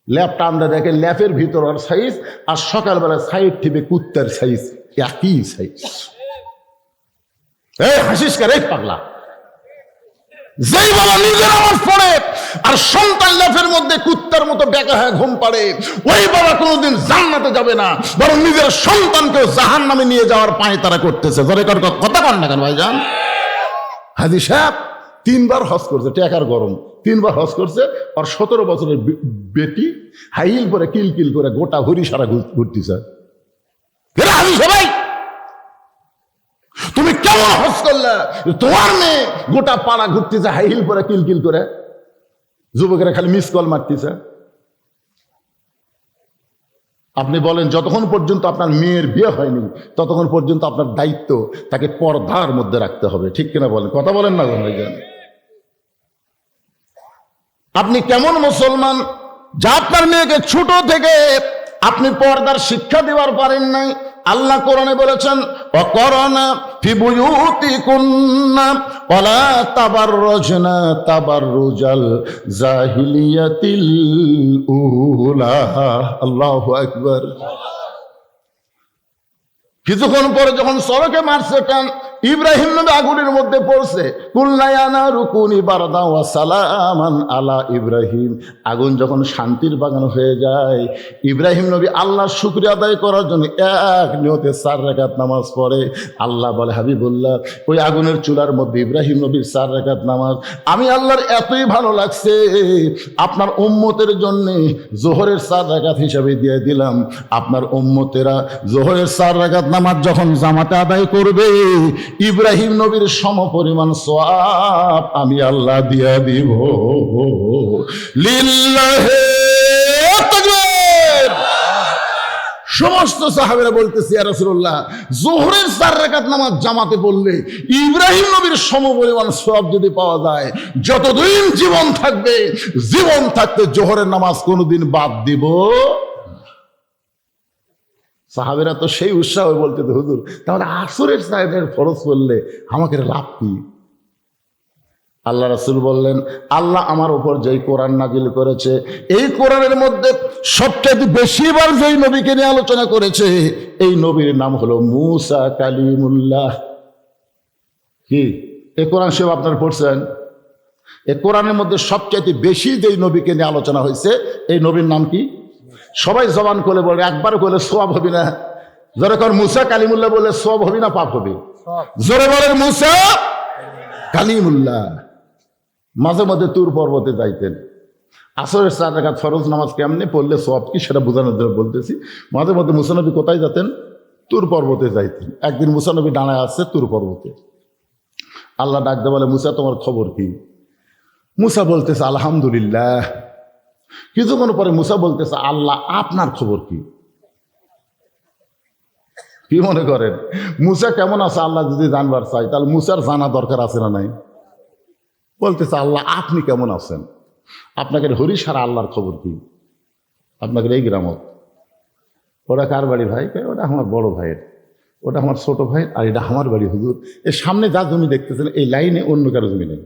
ল্যাপ টানতে দেখে ল্যাপের ভিতর আর সাইজ, আর সকালবেলা সাইড টিপে কুত্তার সাইজ একই সাইজ। এই হাসিস কে রে পাগলা? যেই বাবা নিজে নামাজ পড়ে আর সন্তান ল্যাপের মধ্যে কুত্তার মতো বেকা হয়ে ঘুম পাড়ে, ওই বাবা কোনোদিন জান্নাতে যাবে না, বরং নিজের সন্তানকেও জাহান্নামে নিয়ে যাওয়ার পায় তারা করতেছে। ধরে কথা কন না কেন ভাইজান? হাজি সাহেব 3 বার হজ করছে, টেকার গরম, 3 বার হজ করছে। আর 17 বছরের বেটি হাইল করে কিলকিল করে গোটা হরি সারা ঘুরতেছে। হাজি সবাই তুমি কেমন হজ করলে? তোমার মেয়ে গোটা পাড়া ঘুরতেছে হাইল করে কিলকিল করে, যুবকেরা খালি মিস কল মারতেছে। আপনি বলেন যতক্ষণ পর্যন্ত আপনার মেয়ের বিয়ে হয়নি ততক্ষণ পর্যন্ত আপনার দায়িত্ব তাকে পর্দার মধ্যে রাখতে হবে, ঠিক কিনা বলেন? কথা বলেন না ভাইজান? আপনি কেমন মুসলমান যা আপনার মেয়েকে ছোট থেকে আপনি পর্দার শিক্ষা দেওয়ার পারেন নাই? আল্লাহ কোরআনে বলেছেন, ওয়াকরনা ফি বুয়ুতিকুন্না ওয়ালা তাবাররুজনা তাবাররুজাল জাহিলিয়াতিল উলা। আল্লাহু আকবার। কিছুক্ষণ পরে যখন সড়কে মারছে টান, ইব্রাহিম নবী আগুনের মধ্যে পড়ছে। কুলনা ইয়া নারু কুনি বারদান ওয়া সালামান আলা ইব্রাহিম। আগুন যখন শান্তির বাগান হয়ে যায়, ইব্রাহিম নবী আল্লাহর শুকরিয়া আদায় করার জন্য এক নিয়তে 4 রাকাত নামাজ পড়ে। আল্লাহ বলে, হাবিবুল্লাহ ওই আগুনের চুলার মধ্যে ইব্রাহিম নবীর 4 রাকাত নামাজ আমি আল্লাহর এতই ভালো লাগছে, আপনার উম্মতের জন্য জোহরের 4 রাকাত হিসাবে দিয়ে দিলাম। আপনার উম্মতেরা জোহরের 4 রাকাত নামাজ যখন জামাতে আদায় করবে, ইব্রাহিম নবীর সমপরিমাণ সওয়াব আমি আল্লাহ দিয়া দিব। লিল্লাহি তাকবীর। সমস্ত সাহাবীরা বলতেছে, ইয়া রাসূলুল্লাহ যোহরের 4 রাকাত নামাজ জামাতে পড়লে ইব্রাহিম নবীর সমপরিমাণ সওয়াব যদি পাওয়া যায়, যতদিন জীবন থাকবে জীবন থাকতে যোহরের নামাজ কোনোদিন বাদ দিব। সাহাবেরা তো সেই উৎসাহ বলতে, তো হুজুর তাহলে আসরের সাহেবের ফরজ করলে আমাকে লাভ কি? আল্লাহ রাসূল বললেন, আল্লাহ আমার উপর যেই কোরআন নাজিল করেছে, এই কোরআনের মধ্যে সবচেয়ে বেশিবার যেই নবীকে নিয়ে আলোচনা করেছে, এই নবীর নাম হলো মূসা কালিমুল্লাহ। কি এই কোরআন সব আপনারা পড়ছেন? এই কোরআনের মধ্যে সবচেয়ে বেশি যেই নবীকে নিয়ে আলোচনা হয়েছে, এই নবীর নাম কি? সবাই জবান করে বলে, একবার বলে সওয়াব হবে না। জোরে কর মূসা কালিমুল্লাহ বলে সওয়াব হবে না পাপ হবে? জোরে বলেন মূসা কালিমুল্লাহ। মাঝে মাঝে তুর পর্বতে যাইতেন। আসরের 4 রাকাত ফরজ নামাজ কেমনে পড়লে সওয়াব কি সেটা বোঝানোর জন্য বলতেছি। মাঝে মাঝে মুসা নবী কোথায় যেতেন? তুর পর্বতে যাইতেন। একদিন মুসা নবী দাঁড়ায় আছে তুর পর্বতে। আল্লাহ ডাকতে বলে, মুসা তোমার খবর কি? মুসা বলতেছে আলহামদুলিল্লাহ। কিছুক্ষণ পরে মুসা বলতেছে, আল্লাহ আপনার খবর কি? কি মনে করেন মুসা কেমন আছে আল্লাহ যদি জানবার চাই তাহলে মুসার জানা দরকার আছে না নাই? বলতেছে আল্লাহ আপনি কেমন আছেন? আপনাকে হরিসারা আল্লাহর খবর কি? আপনাকে এই গ্রামত। ওটা কার বাড়ি ভাই? ওটা আমার বড় ভাইয়ের, ওটা আমার ছোট ভাই, আর এটা আমার বাড়ি হুজুর। এর সামনে যা জমি দেখতেছেন এই লাইনে অন্য কারো জমি নেই।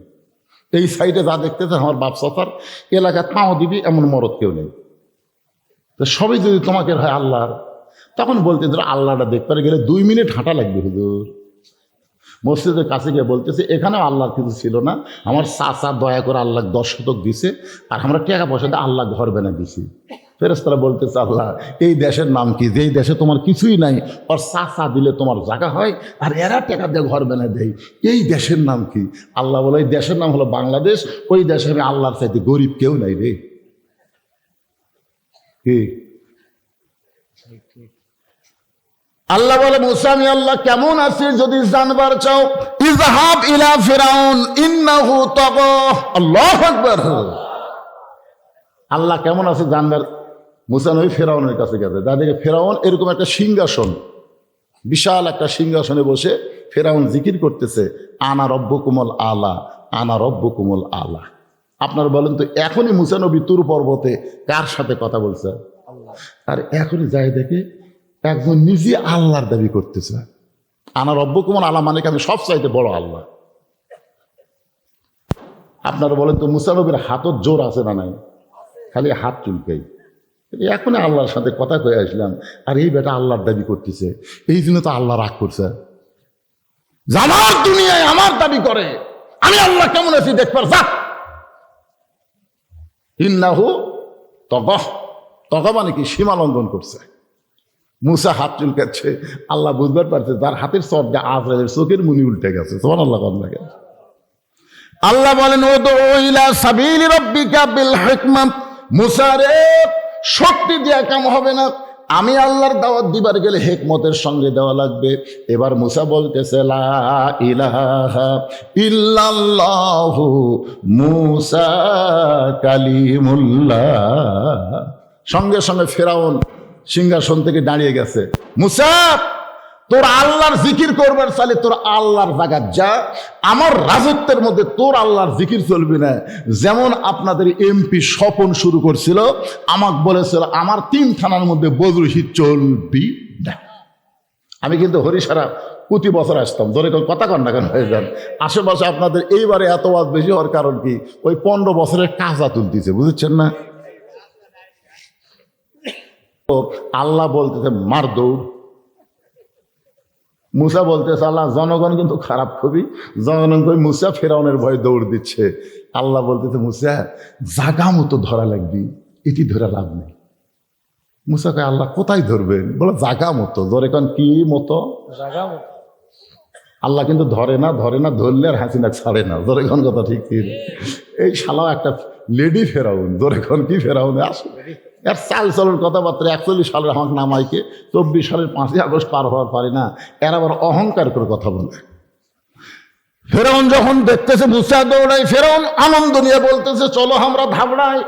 এই সাইডে যা দেখতেছেন আমার বাপ চাচার, এলাকায় পাও দিবি এমন মরদ কেউ নেই। তো সবই যদি তোমাকে হয় আল্লাহর, তখন বলতে ধরো আল্লাহটা দেখতে গেলে 2 মিনিট হাঁটা লাগবে হুজুর। মসজিদের কাছে গিয়ে বলতেছে এখানেও আল্লাহর কিছু ছিল না, আমার চাচা দয়া করে আল্লাহ 10 শতক দিছে, আর আমরা টাকা পয়সা দিয়ে আল্লাহ ঘর বানা দিছি। ফেরেশতারা বলতেছে আল্লাহ এই দেশের নাম কি, যেই দেশে তোমার কিছুই নাই, আর চাচা দিলে তোমার জায়গা হয়, আর এরা টাকা দিয়ে ঘর বানা দেয়, এই দেশের নাম কি? আল্লাহ বলে এই দেশের নাম হলো বাংলাদেশ। ওই দেশে আমি আল্লাহর চাইতে গরিব কেউ নাই রে। কি আল্লাহ বলে, মুসা আমি আল্লাহ কেমন আছি যদি জানবার চাও, ইযহাব ইলা ফিরাউন ইন্নাহু তাগা। আল্লাহু আকবার। আল্লাহ কেমন আছে জানবার মুসা নবী ফেরাউনের কাছে গেছে। যাদেরকে ফেরাউন এরকম একটা সিংহাসন, বিশাল একটা সিংহাসনে বসে ফেরাউন জিকির করতেছে, আনা রব্বুকুমুল আলা, আনা রব্বুকুমুল আলা। আপনারা বলেন তো এখনই মুসা নবী তুর পর্বতে কার সাথে কথা বলছে? আর এখনই যায় দেখে একজন নিজে আল্লাহর দাবি করতেছে, আনা রব্বুকুমুল আলা, মানে কি আমি সব চাইতে বড় আল্লাহ। আপনারা বলেন তো মুসা নবীর হাতত জোর আছে না নাই? খালি হাত চুলকেই। এখনই আল্লাহর সাথে কথা কয়ে আসলাম, আর এই বেটা আল্লাহর দাবি করতেছে। এই জন্য তো আল্লাহ রাগ করছে, আমার দুনিয়ায় আমার দাবি করে, আমি আল্লাহ কেমন আছি দেখবার যা। ইন্নাহু তাগা, তাগা মানে কি? সীমা লঙ্ঘন করছে। মুসা হাত চুলকাচ্ছে, আল্লাহ বুঝবার পারছে তার হাতের চর্দা আজরাইলের চোখের মুনি উল্টে গেছে। সুবহানাল্লাহ। আল্লাহ বলেন উদউ ইলা সাবিলি রাব্বিকা বিল হিকমা। মুসা রে শক্তি দিয়া কাম হবে না, আমি আল্লাহর দাওয়াত দিবার গেলে হিকমতের সঙ্গে দেওয়া লাগবে। এবার মুসা বলতেছে লা ইলাহা ইল্লাল্লাহু মুসা কালিমুল্লাহ। সঙ্গে সঙ্গে ফেরাউন সিংহাসন থেকে দাঁড়িয়ে গেছে। মুসা তোর আল্লাহর জিকির করবার চাইলে তোর আল্লাহর জায়গা যা, আমার রাজত্বের মধ্যে তোর আল্লাহর জিকির চলবি না। যেমন আপনাদের এমপি স্বপন শুরু করছিল, আমাকে বলেছিল আমার 3 থানার মধ্যে বদরুহি চলবি না। আমি কিন্তু হরিসারা প্রতি বছর আসতাম, ধরে কথা কন না কেন হয়ে যান। আশেপাশে আপনাদের এইবারে এত ওয়াজ বেশি হওয়ার কারণ কি? ওই 15 বছরের কাজা তুলতেছে, বুঝছেন না? আল্লাহ বলতেছে মার দৌড়। মুসা বলতেছে আল্লাহ জনগণ কিন্তু খারাপ খুবই, জনগণ কই মুসা ফেরাউনের ভয়ে দৌড় দিচ্ছে। আল্লাহ বলতেছে মুসা জাগা মতো ধরা লাগবি, এটি ধরে লাভ নেই। মুসা কয় আল্লাহ কোথায় ধরবেন? বলে জাগা মতো। ধরে কন কি মতো? জাগা মতো। আল্লাহ কিন্তু ধরে না, ধরলে আর হাসিনা ছাড়ে না। ধরে কোন কথা ঠিক কি? এই শালা একটা লেডি ফেরাউন। ধরে কোন কি ফেরাউনে আসে এর চাল চলের কথাবার্তা। 41 সালের আমাকে নামাইকে 24 সালের 5ই আগস্ট পার হওয়ার পারি না, এর আবার অহংকার করে কথা বলে। ফেরাউন যখন দেখতেছে মুসা দৌড়ায়, ফেরাউন আনন্দ নিয়ে বলতেছে চলো আমরা ধাবড়াই।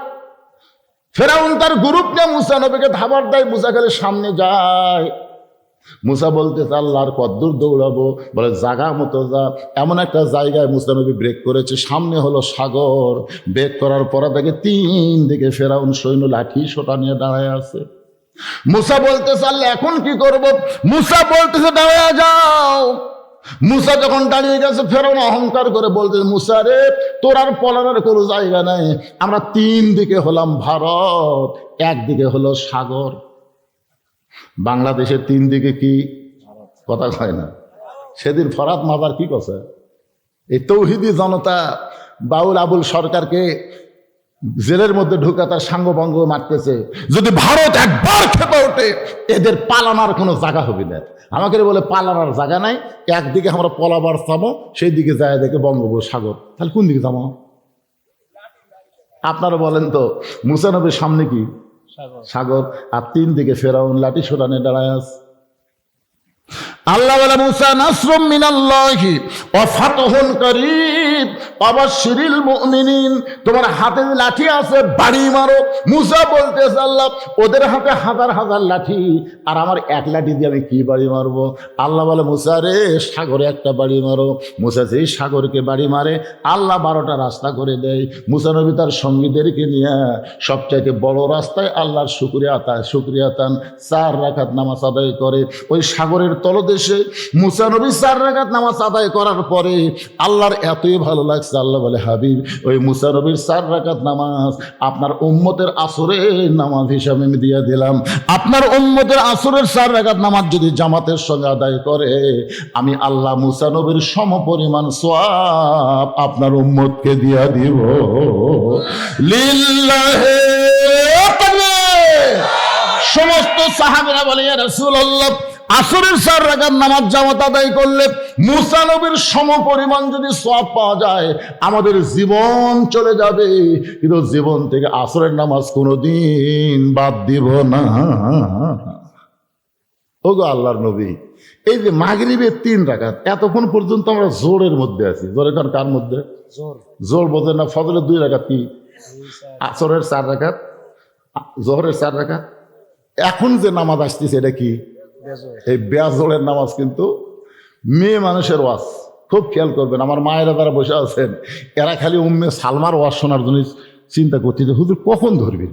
ফেরাউন তার গ্রুপ নিয়ে মুসা নবীকে ধাবার দেয়, মুসা খালি সামনে যায়। মুসা বলতেছে আল্লাহর কদ্দূর দৌড়াবো? বলে জাগা মতো যা। এমন একটা জায়গায় মুসা নবী ব্রেক করেছে, সামনে হলো সাগর। ব্রেক করার পরে দেখে 3 দিকে ফেরাউন সৈন্য লাঠি সোটা নিয়ে দাঁড়ায় আছে। মুসা বলতেছে আল্লাহ এখন কি করব? মুসা বলতেছে দাঁড়ায় যাও। মুসা যখন দাঁড়িয়ে গেছে, ফেরাউন অহংকার করে বলতেছে মুসা রে তোর আর পলানোর কোনো জায়গা নাই। আমরা 3 দিকে হলাম ভারত, একদিকে হলো সাগর। বাংলাদেশের 3 দিকে কি কথা হয় না? সেদিন ফরাত মাজার কি কথা, এই তৌহিদি জনতা বাউল আবুল সরকারকে জেলের মধ্যে ঢুকা তার সাঙ্গভঙ্গ মারতেছে। যদি ভারত একবার খেপে ওঠে এদের পালানোর কোনো জায়গা হবে না। আমাকে বলে পালানোর জায়গা নাই, একদিকে আমরা পলাবার থামো, সেই দিকে যায় দেখে বঙ্গোপসাগর। তাহলে কোন দিকে থামো? আপনারা বলেন তো, মুসা নবীর সামনে কি? সাগর। আর তিন দিকে ফেরাউন লাঠি সোটানে দাঁড়ায় আছে। আল্লাহ বলে, মুসা নাসরুম মিনাল্লাহি ওয়া ফাতহুন করিব ওয়াবাশশিরিল মুমিনিন, তোমার হাতে লাঠি আছে, বাড়ি মারো। মুসা বলতেছে, আল্লাহ ওদের হাতে হাজার হাজার লাঠি, আর আমার এক লাঠি দিয়ে আমি কি বাড়ি মারবো? আল্লাহ বলে, মুসা রে, সাগরে একটা বাড়ি মারো। মুসা যেই সাগরকে বাড়ি মারে, আল্লাহ 12টা রাস্তা করে দেয়। মুসা নবী তার সঙ্গীদেরকে নিয়ে সবচাইতে বড় রাস্তায় আল্লাহর শুকরিয়া তান 4 রাকাত নামাজ আদায় করে। ওই সাগরের তলদেশে মুসা নবী 4 রাকাত নামাজ আদায় করার পরে আল্লাহর এতই ভালো লাগছে, আল্লাহ বলে, হাবিব, ওই মুসা নবীর 4 রাকাত নামাজ আপনার উম্মতের আসরের নামাজ হিসাবে আমি দিয়ে দিলাম। আপনার উম্মতের আসরের 4 রাকাত নামাজ যদি জামাতের সঙ্গে আদায় করে, আমি আল্লাহ মুসা নবীর সমপরিমাণ সওয়াব আপনার উম্মতকে দিয়া দিব। লিল্লাহি তাকবীর। সমস্ত সাহাবীরা বলে, ইয়া রাসূলুল্লাহ, আসরের 4 রাকাত নামাজ জামাত আদায় করলে মুসা নবীর সমপরিমাণ যদি সওয়াব পাওয়া যায়, আমাদের জীবন চলে যাবে, কিন্তু জীবন থেকে আসরের নামাজ কোনোদিন বাদ দিব না। ওগো আল্লাহর নবী, এই যে মাগরিবের 3 রাকাত, এতক্ষণ পর্যন্ত আমরা জোরের মধ্যে আছি। জোরে কার মধ্যে? জোর বোঝে না। ফজরের 2 রাকাত কি? আসরের 4 রাকাত, জোহরের 4 রাকাত। এখন যে নামাজ আসতেছে এটা কি? এই বেজোরের নামাজ। কিন্তু মেয়ে মানুষের ওয়াজ খুব খেয়াল করবেন। আমার মায়েরা যারা বসে আছেন, এরা খালি উম্মে সালমার ওয়াজ শোনার জন্য চিন্তা করছে যে হুজুর কখন ধরবি।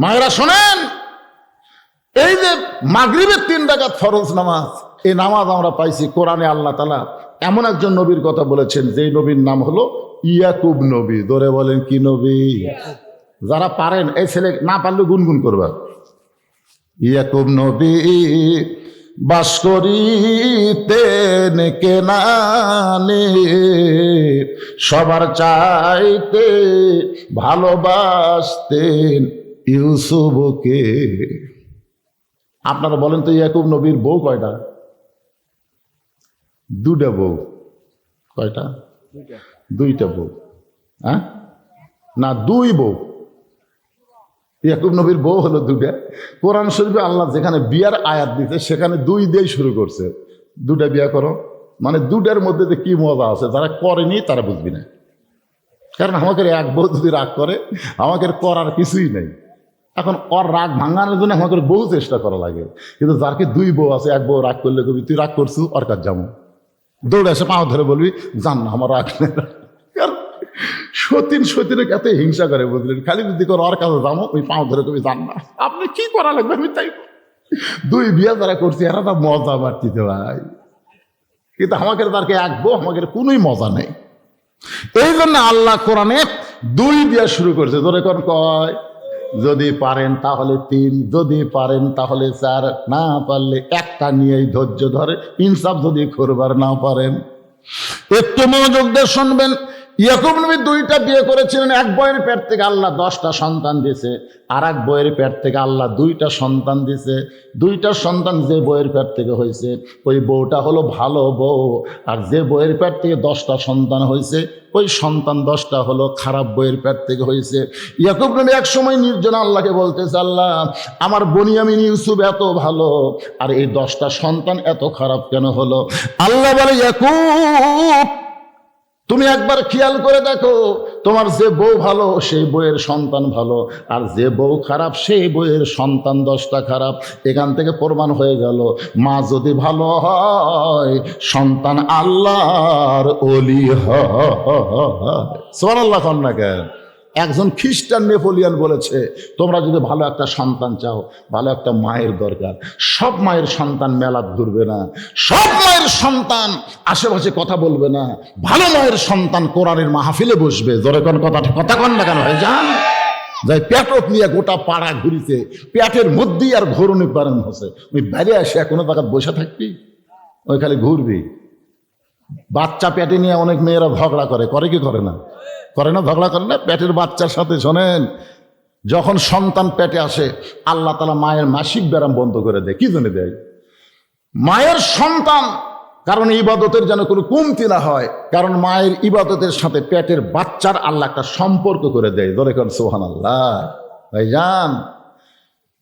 মায়েরা শোনেন, এই যে মাগরিবের 3 রাকাত ফরজ নামাজ, এই নামাজ আমরা পাইছি কোরআনে। আল্লাহ তাআলা এমন একজন নবীর কথা বলেছেন, যেই নবীর নাম হলো ইয়াকুব নবী। ধরে বলেন, কি নবী? যারা পারেন, এই ছেলে না পারলে গুনগুন করবা। ইয়াকুব নবী বাস করিতেন কেনানে, সবার চাইতে ভালোবাসতেন ইউসুফকে। আপনারা বলেন তো, ইয়াকুব নবীর বউ কয়টা? 2টা বউ। কয়টা? 2টা বউ। হ্যাঁ না, 2 বউ। ইয়াকুব নবীর বউ হলো 2টা। কোরআন শরীফে আল্লাহ যেখানে বিয়ার আয়াত দিতে, সেখানে 2 দিয়ে শুরু করছে। 2টা বিয়া করো, মানে 2টার মধ্যে যে কি মজা আছে, যারা করেনি তারা বুঝবি না। কারণ আমাকে এক বউ যদি রাগ করে, আমাকে করার কিছুই নেই। এখন ওর রাগ ভাঙানোর জন্য আমাকে বহু চেষ্টা করা লাগে। কিন্তু যার কি 2 বউ আছে, এক বউ রাগ করলে কবি তুই রাগ করছু, ওর কাজ যাবো, দৌড়ে এসে পাও ধরে বলবি, জান না আমার রাগ নেই। সতীনের কাছে হিংসা করে, বুঝলেন? খালি যদি করে ওর কাছে যাবো, ওই পাও ধরে কবি, জান না আপনি কি করা লাগবে, আমি তাই। 2 বিয়া যারা করছি এরা তো মজা বাড়তিতে ভাই, কিন্তু আমাকে তারকে এক বউ, আমাকে কোনোই মজা নেই। এই জন্য আল্লাহ কোরআনে 2 বিয়া শুরু করছে। ধরে কোন কয়, যদি পারেন তাহলে 3, যদি পারেন তাহলে 4, না পারলে একটা নিয়েই ধৈর্য ধরে, ইনসাফ যদি করবার না পারেন। একটু মনোযোগ দিয়ে শুনবেন। ইয়াকুব নবী 2টা বিয়ে করেছিলেন। এক বউয়ের পেট থেকে আল্লাহ 10টা সন্তান দিয়েছে, আর এক বউয়ের পেট থেকে আল্লাহ 2টা সন্তান দিয়েছে। 2টা সন্তান যে বউয়ের পেট থেকে হয়েছে, ওই বউটা হলো ভালো বউ, আর যে বউয়ের পেট থেকে 10টা সন্তান হয়েছে, ওই সন্তান 10টা হলো খারাপ বউয়ের পেট থেকে হয়েছে। ইয়াকুব নবী এক সময় নির্জন আল্লাহকে বলতেছে, আল্লাহ আমার বনিয়ামিন ইউসুফ এত ভালো, আর এই 10টা সন্তান এত খারাপ কেন হলো? আল্লাহ বলে, ইয়াকুব তুমি একবার খেয়াল করে দেখো, তোমার যে বউ ভালো সেই বউয়ের সন্তান ভালো, আর যে বউ খারাপ সেই বউয়ের সন্তান 10টা খারাপ। এখান থেকে প্রমাণ হয়ে গেল, মা যদি ভালো হয় সন্তান আল্লাহর ওলি হয়। সুবহানাল্লাহ। কন্যা কেন? একজন খ্রিস্টান নেপোলিয়ান বলেছে, তোমরা যদি ভালো একটা সন্তান চাও, ভালো একটা মায়ের দরকার। সব মায়ের সন্তান মেলাত ঘুরবে না, সব মায়ের সন্তান আশেপাশে কথা বলবে না, ভালো মায়ের সন্তান কোরআনের মাহফিলে বসবে। জোরে কোন কথা কন না কেন ভাই যান? যাই পেটত নিয়ে গোটা পাড়া ঘুরিতে, পেটের মধ্যেই আর ঘোরনি পারেন হচ্ছে, ওই বাইরে আসে কোনো জায়গায় বসে থাকবি, ওই খালি ঘুরবি। বাচ্চা পেটে নিয়ে অনেক মেয়েরা ঝগড়া করে কি করে না? করে না? ঝগড়া করে না পেটের বাচ্চার সাথে। শোনেন, যখন সন্তান পেটে আসে, আল্লাহ তাআলা মায়ের মাসিক ব্যায়াম বন্ধ করে দেয়। কি জন্য দেয়? মায়ের সন্তান কারণ ইবাদতের যেন কোনো কমতি না হয়, কারণ মায়ের ইবাদতের সাথে পেটের বাচ্চার আল্লাহ একটা সম্পর্ক করে দেয়। ধরে করেন সুবহানাল্লাহ। ভাইজান,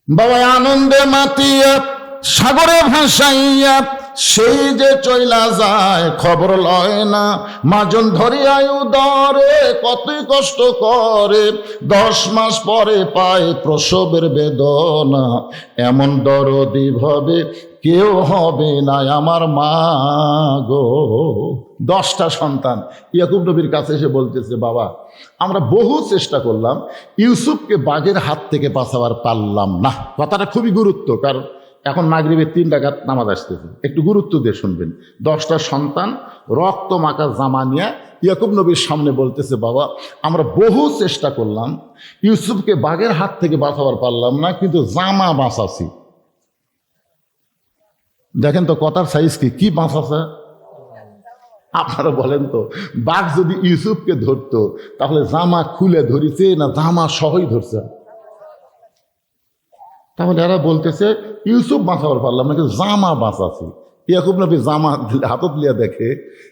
বাবা আনন্দে মাতিয়া সাগরে ভাসাইয়া সেই যে চইলা যায়, খবর লয় না মাজন ধরিয়ায় উদরে, কতই কষ্ট করে 10 মাস পরে পায় প্রসবের বেদনা, এমন দরদি ভাবে কেউ হবে না আমার মা গো। 10টা সন্তান ইয়াকুব নবীর কাছে এসে বলতেছে, বাবা আমরা বহু চেষ্টা করলাম, ইউসুফকে বাঘের হাত থেকে বাঁচাবার পারলাম না। কথাটা খুবই গুরুত্ব, কারণ এখন মাগরিবের 3 রাকাত নামাজ আসতেছে, একটু গুরুত্ব দিয়ে শুনবেন। 10টা সন্তান রক্ত মাখা জামা নিয়ে ইয়াকুব নবীর সামনে বলতেছে, বাবা আমরা বহু চেষ্টা করলাম, ইউসুফকে বাঘের হাত থেকে বাঁচাবার পারলাম না, কিন্তু জামা বাঁচাছি। দেখেন তো কথার সাইজ কি বাঁচাছে। আপনারা বলেন তো, বাঘ যদি ইউসুফকে ধরতো তাহলে জামা খুলে ধরিছে না জামা সহই ধরছে? তাহলে এরা বলতেছে ইউসুফ বাঁচাবার পারলাম না, কিন্তু জামা বাঁচাছি। ইয়াকুব নবী জামা হাতত লিয়া দেখে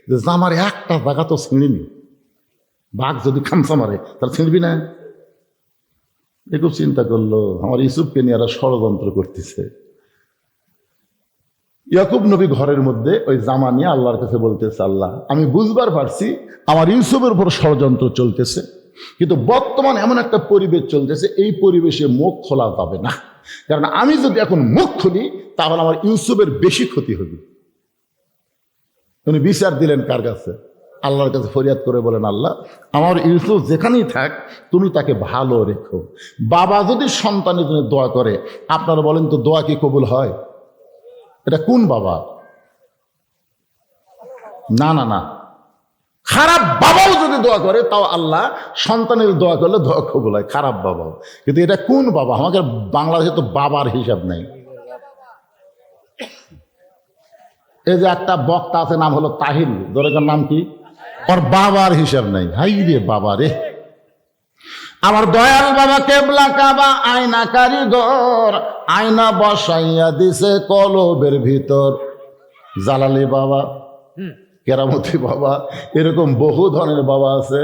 যে জামার একটা জায়গা তো ছিঁড়িনি। বাঘ যদি খামসা মারে তাহলে ছিঁড়বি না। খুব চিন্তা করলো, আমার ইউসুফকে নিয়ে এরা ষড়যন্ত্র করতেছে। ইয়াকুব নবী ঘরের মধ্যে ওই জামা নিয়ে আল্লাহর কাছে বলতেছে, আল্লাহ আমি বুঝবার পারছি আমার ইউসুফের উপর ষড়যন্ত্র চলতেছে, কিন্তু বর্তমান এমন একটা পরিবেশ চলতেছে, এই পরিবেশে মুখ খোলা যাবে না, কারণ আমি যদি এখন মুখ খুলি তাহলে আমার ইউসুফের বেশি ক্ষতি হবে। উনি বিচার দিলেন কার কাছে? আল্লাহর কাছে ফরিয়াদ করে বলেন, আল্লাহ আমার ইউসুফ যেখানেই থাক তুমি তাকে ভালো রেখো। বাবা যদি সন্তানের জন্য দোয়া করে, আপনারা বলেন তো দোয়া কি কবুল হয়? এটা কোন বাবা? না না না, খারাপ বাবাও যদি দোয়া করে তাও আল্লাহ সন্তানের দোয়া করলে দোয়া কবুল হয়, খারাপ বাবাও। কিন্তু এটা কোন বাবা? আমাদের বাংলাদেশে তো বাবার হিসাব নাই। এই যে একটা বক্তা আছে, নাম হলো তাহির, দরেকার নাম কি, ওর বাবার হিসাব নাই। হাই রে বাবা রে, আমার দয়াল বাবা কেবলা কাবা আয়না কারিগর, আয়না বসাইয়া দিছে কলবের ভিতর। জালালি বাবা, কেরামতি বাবা, এরকম বহু ধরনের বাবা আছে।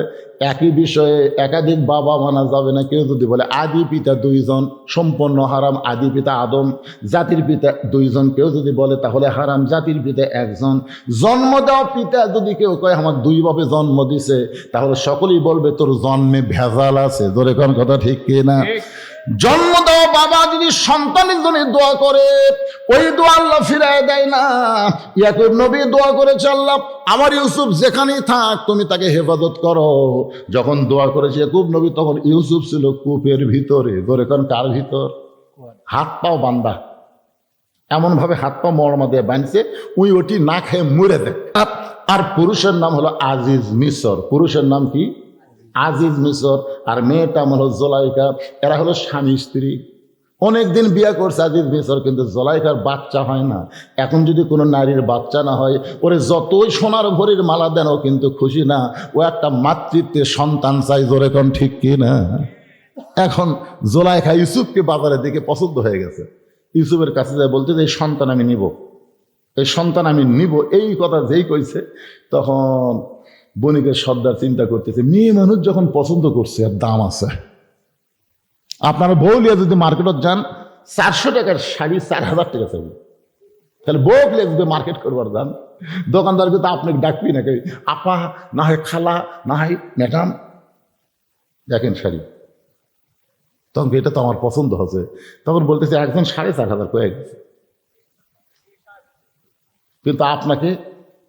একই বিষয়ে একাধিক বাবা মানা যাবে না। কেউ যদি বলে আদি পিতা 2 জন সম্পন্ন হারাম, আদি পিতা আদম, জাতির পিতা 2 জন কেউ যদি বলে তাহলে হারাম, জাতির পিতা 1 জন। জন্ম দেওয়া পিতা যদি কেউ কয় আমার 2 ভাবে জন্ম দিছে, তাহলে সকলেই বলবে তোর জন্মে ভেজাল আছে। ধরে কোন কথা ঠিক কিনা? জন্ম দেওয়া বাবা যদি সন্তানের জন্য দোয়া করে, ওই দোয়া আল্লাহ ফিরায় দেয় না। ইয়াকুব নবী দোয়া করেছে, আল্লাহ আমার ইউসুফ যেখানেই থাক তুমি তাকে হেফাজত করো। যখন দোয়া করেছে ইয়াকুব নবী, তখন ইউসুফ ছিল কূপের ভিতরে। ধরে কোন কার ভিতর? হাত পাও বান্ধা, এমন ভাবে হাত পা মরমা দিয়ে বাঁধছে উই ওটি না খেয়ে মরে দেয়। আর পুরুষের নাম হলো আজিজ মিসর। পুরুষের নাম কি? আজিজ মিসর। আর মেয়েটা হলো জোলাইকা। এরা হলো স্বামী স্ত্রী, অনেকদিন বিয়ে করছে আজিজ মিসর, কিন্তু জোলাইকার বাচ্চা হয় না। এখন যদি কোনো নারীর বাচ্চা না হয়, ওরে যতই সোনার ভরির মালা দেন ও কিন্তু খুশি না। ও একটা মাতৃত্বের সন্তান চাই। জোরে কোন ঠিক কি না? এখন জোলাইকা ইউসুফকে বাজারে দেখে পছন্দ হয়ে গেছে। ইউসুফের কাছে যায় বলতে যে এই সন্তান আমি নিব, এই সন্তান আমি নিব। এই কথা যেই কইছে, তখন বণিকের সর্দার চিন্তা করতেছে, মেয়ে মানুষ যখন পছন্দ করছে আর দাম আছে। আপনারা বউলিয়া যদি মার্কেটত যান, 400 টাকার শাড়ি 4000 টাকা চাইবে। তাহলে বউলিয়া যদি মার্কেট করবার যান, দোকানদার কিন্তু আপনাকে ডাকবি না, আপা না হয় খালা না হয় ম্যাডাম, দেখেন শাড়ি। তখন এটা তো আমার পছন্দ হচ্ছে। তখন বলতেছে একজন 4500 কয়ে গেছে, কিন্তু আপনাকে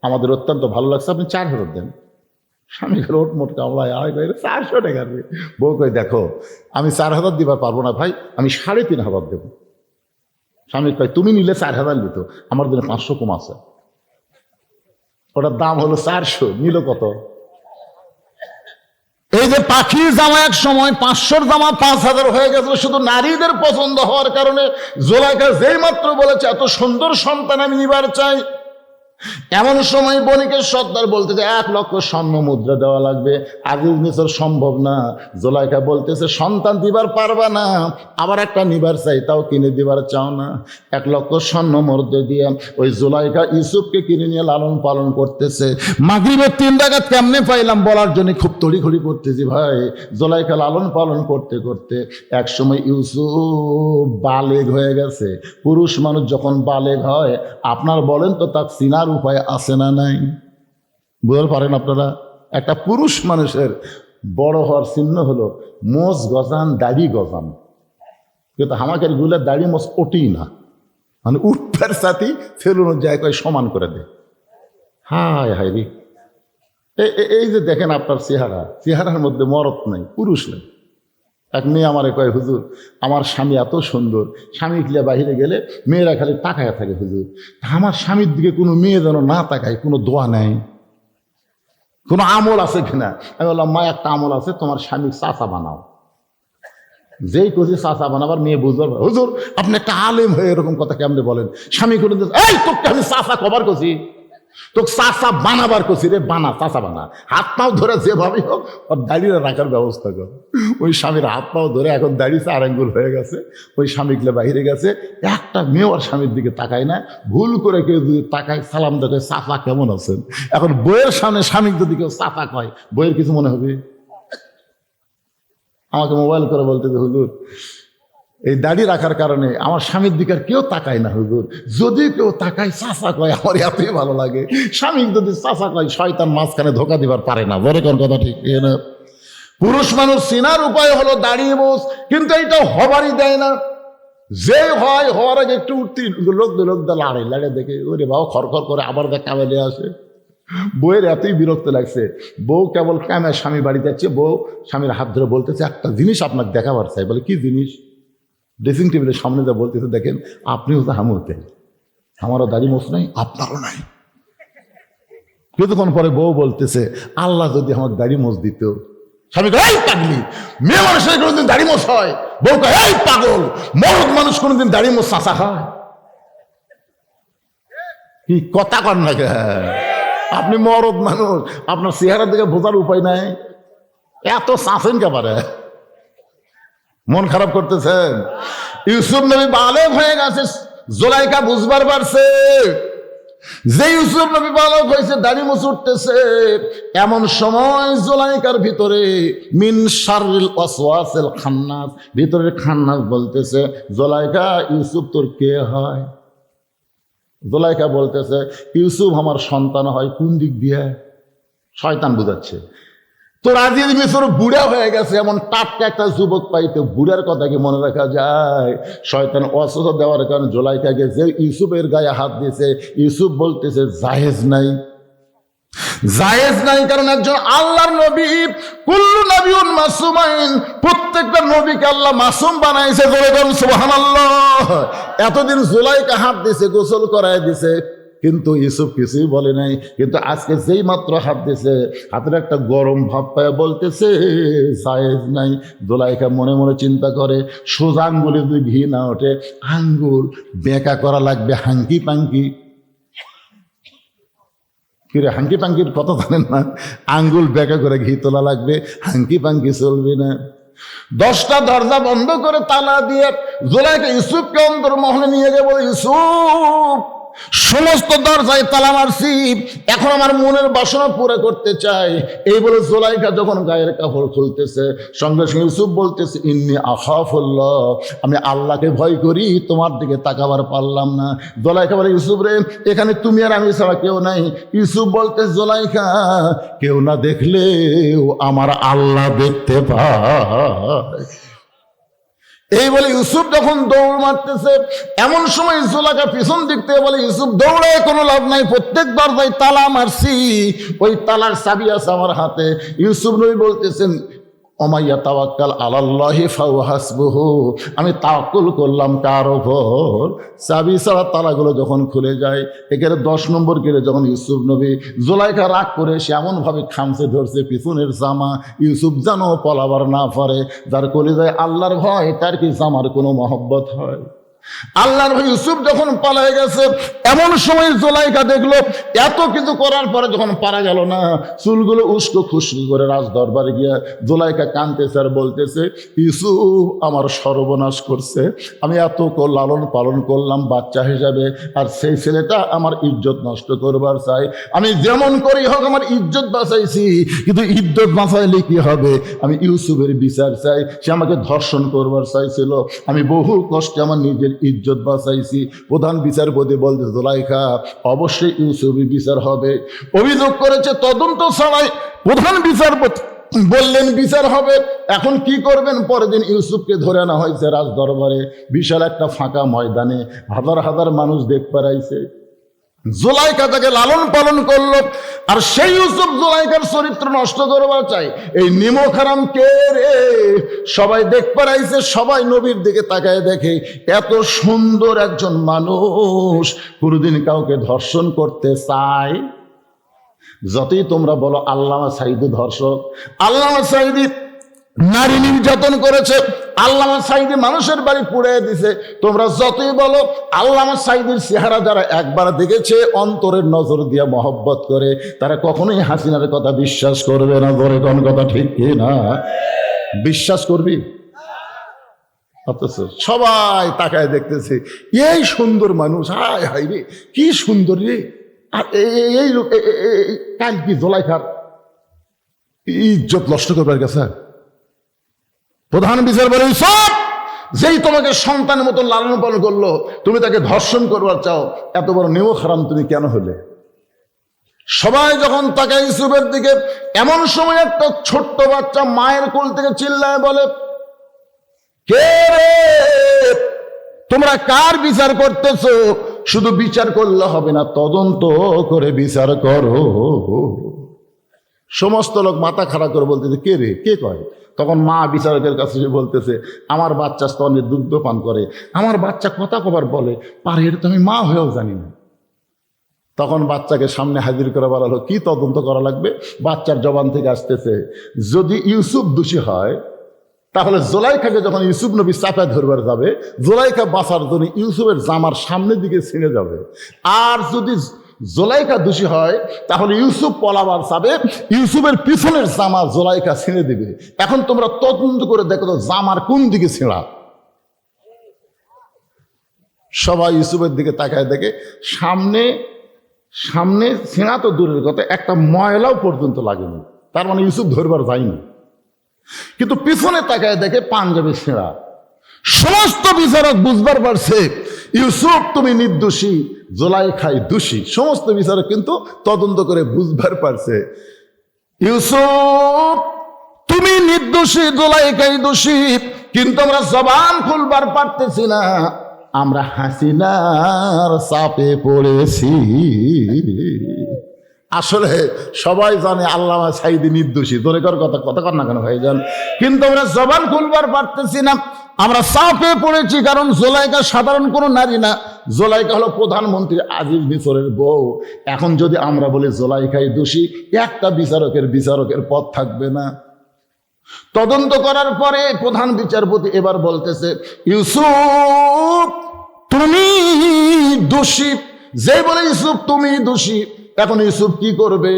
আমাদের অত্যন্ত ভালো লাগছে, আপনি 4000 দেন। স্বামী গেল ওট মোট কামলায় 400 টাকা। বউ কই দেখো আমি 4000 দিবার পারবো না ভাই, আমি 3500 দেব। স্বামী কয় তুমি নিলে 4000 নিত, আমার জন্য 500 কম আছে। ওটার দাম হলো 400, নিল কত? এই যে পাখির জামা এক সময় 500-র জামা 5000 হয়ে গেছিল, শুধু নারীদের পছন্দ হওয়ার কারণে। জোলাইকা যেই মাত্র বলেছে এত সুন্দর সন্তান আমি নিবার চাই, এমন সময় বণিকের সর্দার বলতেছে 1,00,000 স্বর্ণ মুদ্রা দেওয়া লাগবে। আজিজ মিসর সম্ভব না। জুলাইখা বলতেছে সন্তান দিবার পারবা না, আবার একটা নিবার চাই, তাও কিনে দিবার চাও না। 1,00,000 স্বর্ণ মুদ্রা দিয়ে ওই জুলাইখা ইউসুফকে কিনে নিয়ে লালন পালন করতেছে। মাগরিবের 3 রাকাত কেমনে পাইলাম বলার জন্য খুব তড়িঘড়ি করতেছি ভাই। জুলাইখা লালন পালন করতে করতে এক সময় ইউসুফ বালেগ হয়ে গেছে। পুরুষ মানুষ যখন বালেগ হয়, আপনার বলেন তো তার চিনার উপায় আছে না নাই? বুঝতে পারেন আপনারা? একটা পুরুষ মানুষের বড় হওয়ার চিহ্ন হলো মোজ গজান, দাড়ি গজান। কিন্তু আমাকে গুলো দাড়ি মোজ ওঠেই না, মানে উঠবার সাথী ফেলুনোর জায়গায় সমান করে দেয়। হায় হায় রে, এই যে দেখেন আপনার চেহারার মধ্যে মরদ নাই, পুরুষ নাই। এক মেয়ে আমারে কয়, হুজুর আমার স্বামী এত সুন্দর, স্বামী গিয়ে বাহিরে গেলে মেয়েরা খালি তাকায় থাকে হুজুর। আমার স্বামীর দিকে কোনো মেয়ে যেন না তাকায়, কোনো দোয়া নেই, কোনো আমল আছে কিনা। আমি বললাম মা একটা আমল আছে, তোমার স্বামী চাচা বানাও। যেই কছি চাচা বানাবার মেয়ে বুঝবার, হুজুর আপনি একটা আলেম হয়ে এরকম কথা কেমনে বলেন? স্বামী করে এই তোকে আমি চাচা কবার কছি, তোকে চাচা বানাবার কছি রে, বানা চাচা বানা। হাত পাও ধরে যেভাবেই হোক ওর দাড়িটা রাখার ব্যবস্থা কর। ওই স্বামীর হাত পাও ধরে এখন দাড়িতে আরেঙ্গুল হয়ে গেছে। ওই স্বামীগুলো বাহিরে গেছে, একটা মেয়ে ওর স্বামীর দিকে তাকায় না। ভুল করে কেউ যদি তাকায় সালাম দেখে, চাচা কেমন আছেন। এখন বইয়ের সামনে স্বামীর যদি কেউ চাচা কয়, বইয়ের কিছু মনে হবে? আমাকে মোবাইল করে বলতে যে হুজুর এই দাড়ি রাখার কারণে আমার স্বামীর দিকে আর কেউ তাকায় না হুজুর, যদি কেউ তাকায় চাচা কয়, আমার এতই ভালো লাগে। স্বামী যদি চাচা কয়, শয়তান মাঝখানে ধোকা দিবার পারে না। বলে কোন কথা ঠিক না? পুরুষ মানুষ চিনার উপায় হলো দাড়ি মোছ, কিন্তু এইটা হবারই দেয় না। যে হয় হওয়ার আগে একটু উঠতি লোক লাড়ে দেখে ওরে বাবা খরখর করে, আবার দেখ কামেলে আসে। বউয়ের এতই বিরক্ত লাগছে, বউ কেবল কামে স্বামী বাড়ি যাচ্ছে, বউ স্বামীর হাত ধরে বলতেছে একটা জিনিস আপনাকে দেখাবার চাই। বলে কি জিনিস? ড্রেসিং টেবিলের সামনে যা বলতেছে, দেখেন আপনিও তো হামুতেন, আমারও দাড়ি মোছ নাই, আপনারও নাই। কিছুক্ষণ পরে বউ বলতেছে আল্লাহ যদি আমার দাড়ি মোছ দিত। স্বামী কয় এই পাগলি, মেয়ে মানুষের কোনোদিন দাড়ি মোছ হয়? বউ কয় এই পাগল, মরদ মানুষ কোনোদিন দাড়ি মোছ চাচা হয়? কি কথা কর না? আপনি মরদ মানুষ, আপনার চেহারা দিকে বোঝার উপায় নাই, এত চাষেন কেবারে মন খারাপ করতেছেন। ইউসুফ নবী বালক হয়ে গেছে, জুলাইখা বুঝবার পারছে যে ইউসুফ নবী বালক হয়েছে, দাড়ি মুছ উঠতেছে। এমন সময় জুলাইখার ভিতরে মিন শাররিল ওয়াসওয়াসিল খান্নাস, ভিতরের খান্নাস বলতেছে জুলাইখা ইউসুফ তোর কে হয়? জুলাইখা বলতেছে ইউসুফ আমার সন্তান হয়। কোন দিক দিয়ে? শয়তান বুঝাচ্ছে। তো আজিজ মিসর বুড়া হয়ে গেছে, এমন টাটকা একটা যুবক পাইতে বুড়ার কথা কি মনে রাখা যায়? শয়তান অস্ত্র দেওয়ার কারণে জুলাইখাকে যে ইউসুফের গায়ে হাত দিয়েছে, ইউসুফ বলতেছে জায়েজ নাই, জায়েজ নাই। কারণ একজন আল্লাহর নবী, কুল্লু নবিয়্যুন মাসুমাইন, প্রত্যেকটা নবীকে আল্লাহ মাসুম বানাইছে। বলেন সুবহানাল্লাহ। এতদিন জুলাইখা হাত দিছে, গোসল করায় দিছে, কিন্তু ইউসুফ কিছুই বলে নাই। কিন্তু আজকে যেই মাত্র হাত দিছে, হাতের একটা গরম ভাব পায় বলতেছে জায়েজ নাই। জুলাইখা মনে মনে চিন্তা করে সোজা আঙ্গুলে যদি ঘি না ওঠে, আঙ্গুল বেঁকা করা লাগবে, হাঙ্কি পাঙ্কি। কিরে হাঙ্কি পাঙ্কির কথা জানেন না? আঙ্গুল বেঁকা করে ঘি তোলা লাগবে, হাঙ্কি পাঙ্কি চলবে না। 10টা দরজা বন্ধ করে তালা দিয়ে জুলাইখা ইউসুফকে অন্তর্মহলে নিয়ে যাবো। ইউসুফ সমস্ত দরজায় তালা মারছি, এখন আমার মনের বাসনা পুরো করতে চাই। এই বলে জুলাইখা যখন গায়ের কাপড় খুলতেছে, সঙ্গে সঙ্গে ইউসুফ বলতেছে ইন্নী আখাফুল্লাহ, আমি আল্লাহকে ভয় করি, তোমার দিকে তাকাবার পারলাম না। জুলাইখা বলে ইউসুফ রে, এখানে তুমি আর আমি ছাড়া কেউ নাই। ইউসুফ বলতে জুলাইখা কেউ না দেখলেও আমার আল্লাহ দেখতে পায়। এই বলে ইউসুফ যখন দৌড় মারতেছে, এমন সময় জুলাইখা পিছন দিক থেকে বলে ইউসুফ দৌড়ায় কোনো লাভ নাই, প্রত্যেক দরজায় তালা মারছি, ওই তালার চাবি আছে আমার হাতে। ইউসুফ নবী বলতেছেন ওমাইয়া তাওয়াক্কাল আলাল্লাহি ফাহুয়া হাসবুহু, আমি তাওয়াক্কুল করলাম কার ওপর? চাবি ছাড়া তালাগুলো যখন খুলে যায়, এখানে 10 নম্বর কেড়ে যখন ইউসুফ নবী, জুলাইখা রাগ করে সে এমনভাবে খামচে ধরছে পিছনের জামা, ইউসুফ যেন পলাবার না পারে। যার কলিজায় আল্লাহর ভয়, তার কি জামার কোনো মহব্বত হয়? আল্লাহর ভাই ইউসুফ যখন পালায় গেছে, এমন সময় জুলাইখা দেখলো এত কিছু করার পরে যখন পারা গেল না, চুলগুলো উস্কো খুস্কো করে রাজ দরবারে গিয়া জুলাইখা কাঁদতেছে আর বলতেছে, ইউসুফ আমার সর্বনাশ করছে, আমি এত লালন পালন করলাম বাচ্চা হিসাবে, আর সেই ছেলেটা আমার ইজ্জত নষ্ট করবার চাই। আমি যেমন করি হোক আমার ইজ্জত বাঁচাইছি, কিন্তু ইজ্জত বাঁচাইলে কি হবে, আমি ইউসুফের বিচার চাই। সে আমাকে ধর্ষণ করবার চাইছিল, আমি বহু কষ্টে আমার নিজের ইজ্জত বাঁচাইছি। প্রধান বিচারপতি বলতে, জুলাইখা অবশ্যই ইউসুফের বিচার হবে। অভিযোগ করেছে তদন্ত ছাড়াই, প্রধান বিচারপতি বললেন বিচার হবে। এখন কি করবেন? পরের দিন ইউসুফকে ধরে আনা হয়েছে রাজ দরবারে, বিশাল একটা ফাঁকা ময়দানে, হাজার হাজার মানুষ দেখতে পারাইছে। জুলাইখা তাকে লালন পালন করলো, আর সেই ইউসুফ জুলাইখার চরিত্র নষ্ট করবার চাই। এই নিমক হারাম কে রে? সবাই দেখতে পারাইছে, সবাই নবীর দিকে তাকায় দেখে এত সুন্দর একজন মানুষ কোনোদিন কাউকে ধর্ষণ করতে চায়? যতই তোমরা বলো আল্লামা সাঈদী ধর্ষক, আল্লামা সাঈদী নারী নির্যাতন করেছে, আল্লামা সাঈদী মানুষের বাড়ি পুড়িয়ে দিছে, তোমরা যতই বলো, আল্লামা সাঈদীর চেহারা যারা একবার দেখেছে অন্তরের নজর দিয়ে মহব্বত করে, তারা কখনোই হাসিনার কথা বিশ্বাস করবে না। ধরে কোন কথা ঠিক কি না? বিশ্বাস করবি? অথচ সবাই তাকায় দেখতেছে, এই সুন্দর মানুষ, হায় হায় রে কি সুন্দর রে। আর এই লোক কাল কি জুলাইখার ইজ্জত নষ্ট করবার গেছে। প্রধান বিচার বলে, সব যেই তোমাকে সন্তানের মতো লালন পালন করলো, তুমি তাকে ধর্ষণ করবার চাও, এত বড় নিমক হারাম তুমি কেন হলে? সবাই যখন তাকায় ইউসুফের দিকে, এমন সময় একটা ছোট্ট বাচ্চা মায়ের কোল থেকে চিল্লায় বলে, কে রে? তোমরা কার বিচার করতেছো? শুধু বিচার করলে হবে না, তদন্ত করে বিচার করো। সমস্ত লোক মাথা খাড়া করে বলতেছে, কে রে? কে কয়? তখন মা বিচারকের কাছে বলতেছে, আমার বাচ্চা স্তনে দুগ্ধ পান করে, আমার বাচ্চা কথা কবার বলে পারে, এটা তো আমি মা হয়েও জানি না। তখন বাচ্চাকে সামনে হাজির করে বলা হলো, কি তদন্ত করা লাগবে? বাচ্চার জবান থেকে আসতেছে, যদি ইউসুফ দোষী হয় তাহলে জুলাইখাকে যখন ইউসুফ নবী চাপায় ধরবার যাবে, জুলাইখা বাঁচার জন্য ইউসুফের জামার সামনের দিকে ছিঁড়ে যাবে। আর যদি জুলাইখা দোষী হয় তাহলে ইউসুফ পলাবার যাবে, ইউসুফের পিছনের জামা জুলাইখা ছিঁড়ে দিবে। এখন তোমরা তদন্ত করে দেখো তো জামার কোন দিকে ছিঁড়া। সবাই ইউসুফের দিকে তাকায় দেখে সামনে সামনে ছিঁড়া তো দূরের কথা, একটা ময়লাও পর্যন্ত লাগেনি, তার মানে ইউসুফ ধরবার যায়নি। কিন্তু পিছনে তাকায় দেখে পাঞ্জাবি ছেঁড়া। সমস্ত বিচারক বুঝবার পারছে ইউসুফ তুমি নির্দোষী, জুলাইখাই দোষী। সমস্ত বিচারক কিন্তু তদন্ত করে বুঝবার পারছে ইউসুফ তুমি নির্দোষী, জুলাইখাই দোষী। কিন্তু আমরা জবান খুলবার পারতেছি না, আমরা হাসিনার চাপে পড়েছি। আসলে সবাই জানে আল্লামা সাঈদী নির্দোষী, তোরে কর কথা কথা কর না কেন ভাইজান, কিন্তু আমরা জবান খুলবার পারতেছি না, আমরা চাপে পড়েছি। কারণ জুলাইখা সাধারণ কোনো নারী না, জুলাইখা হলো প্রধানমন্ত্রী আজিজ মিসরের বউ। এখন যদি আমরা বলি জুলাইখাই দোষী, একটা বিচারকের পথ থাকবে না। তদন্ত করার পরে প্রধান বিচারপতি এবার বলতেছে, ইউসুফ তুমি দোষী। যে বলে ইউসুফ তুমি দোষী, এখন ইউসুফ কি করবে?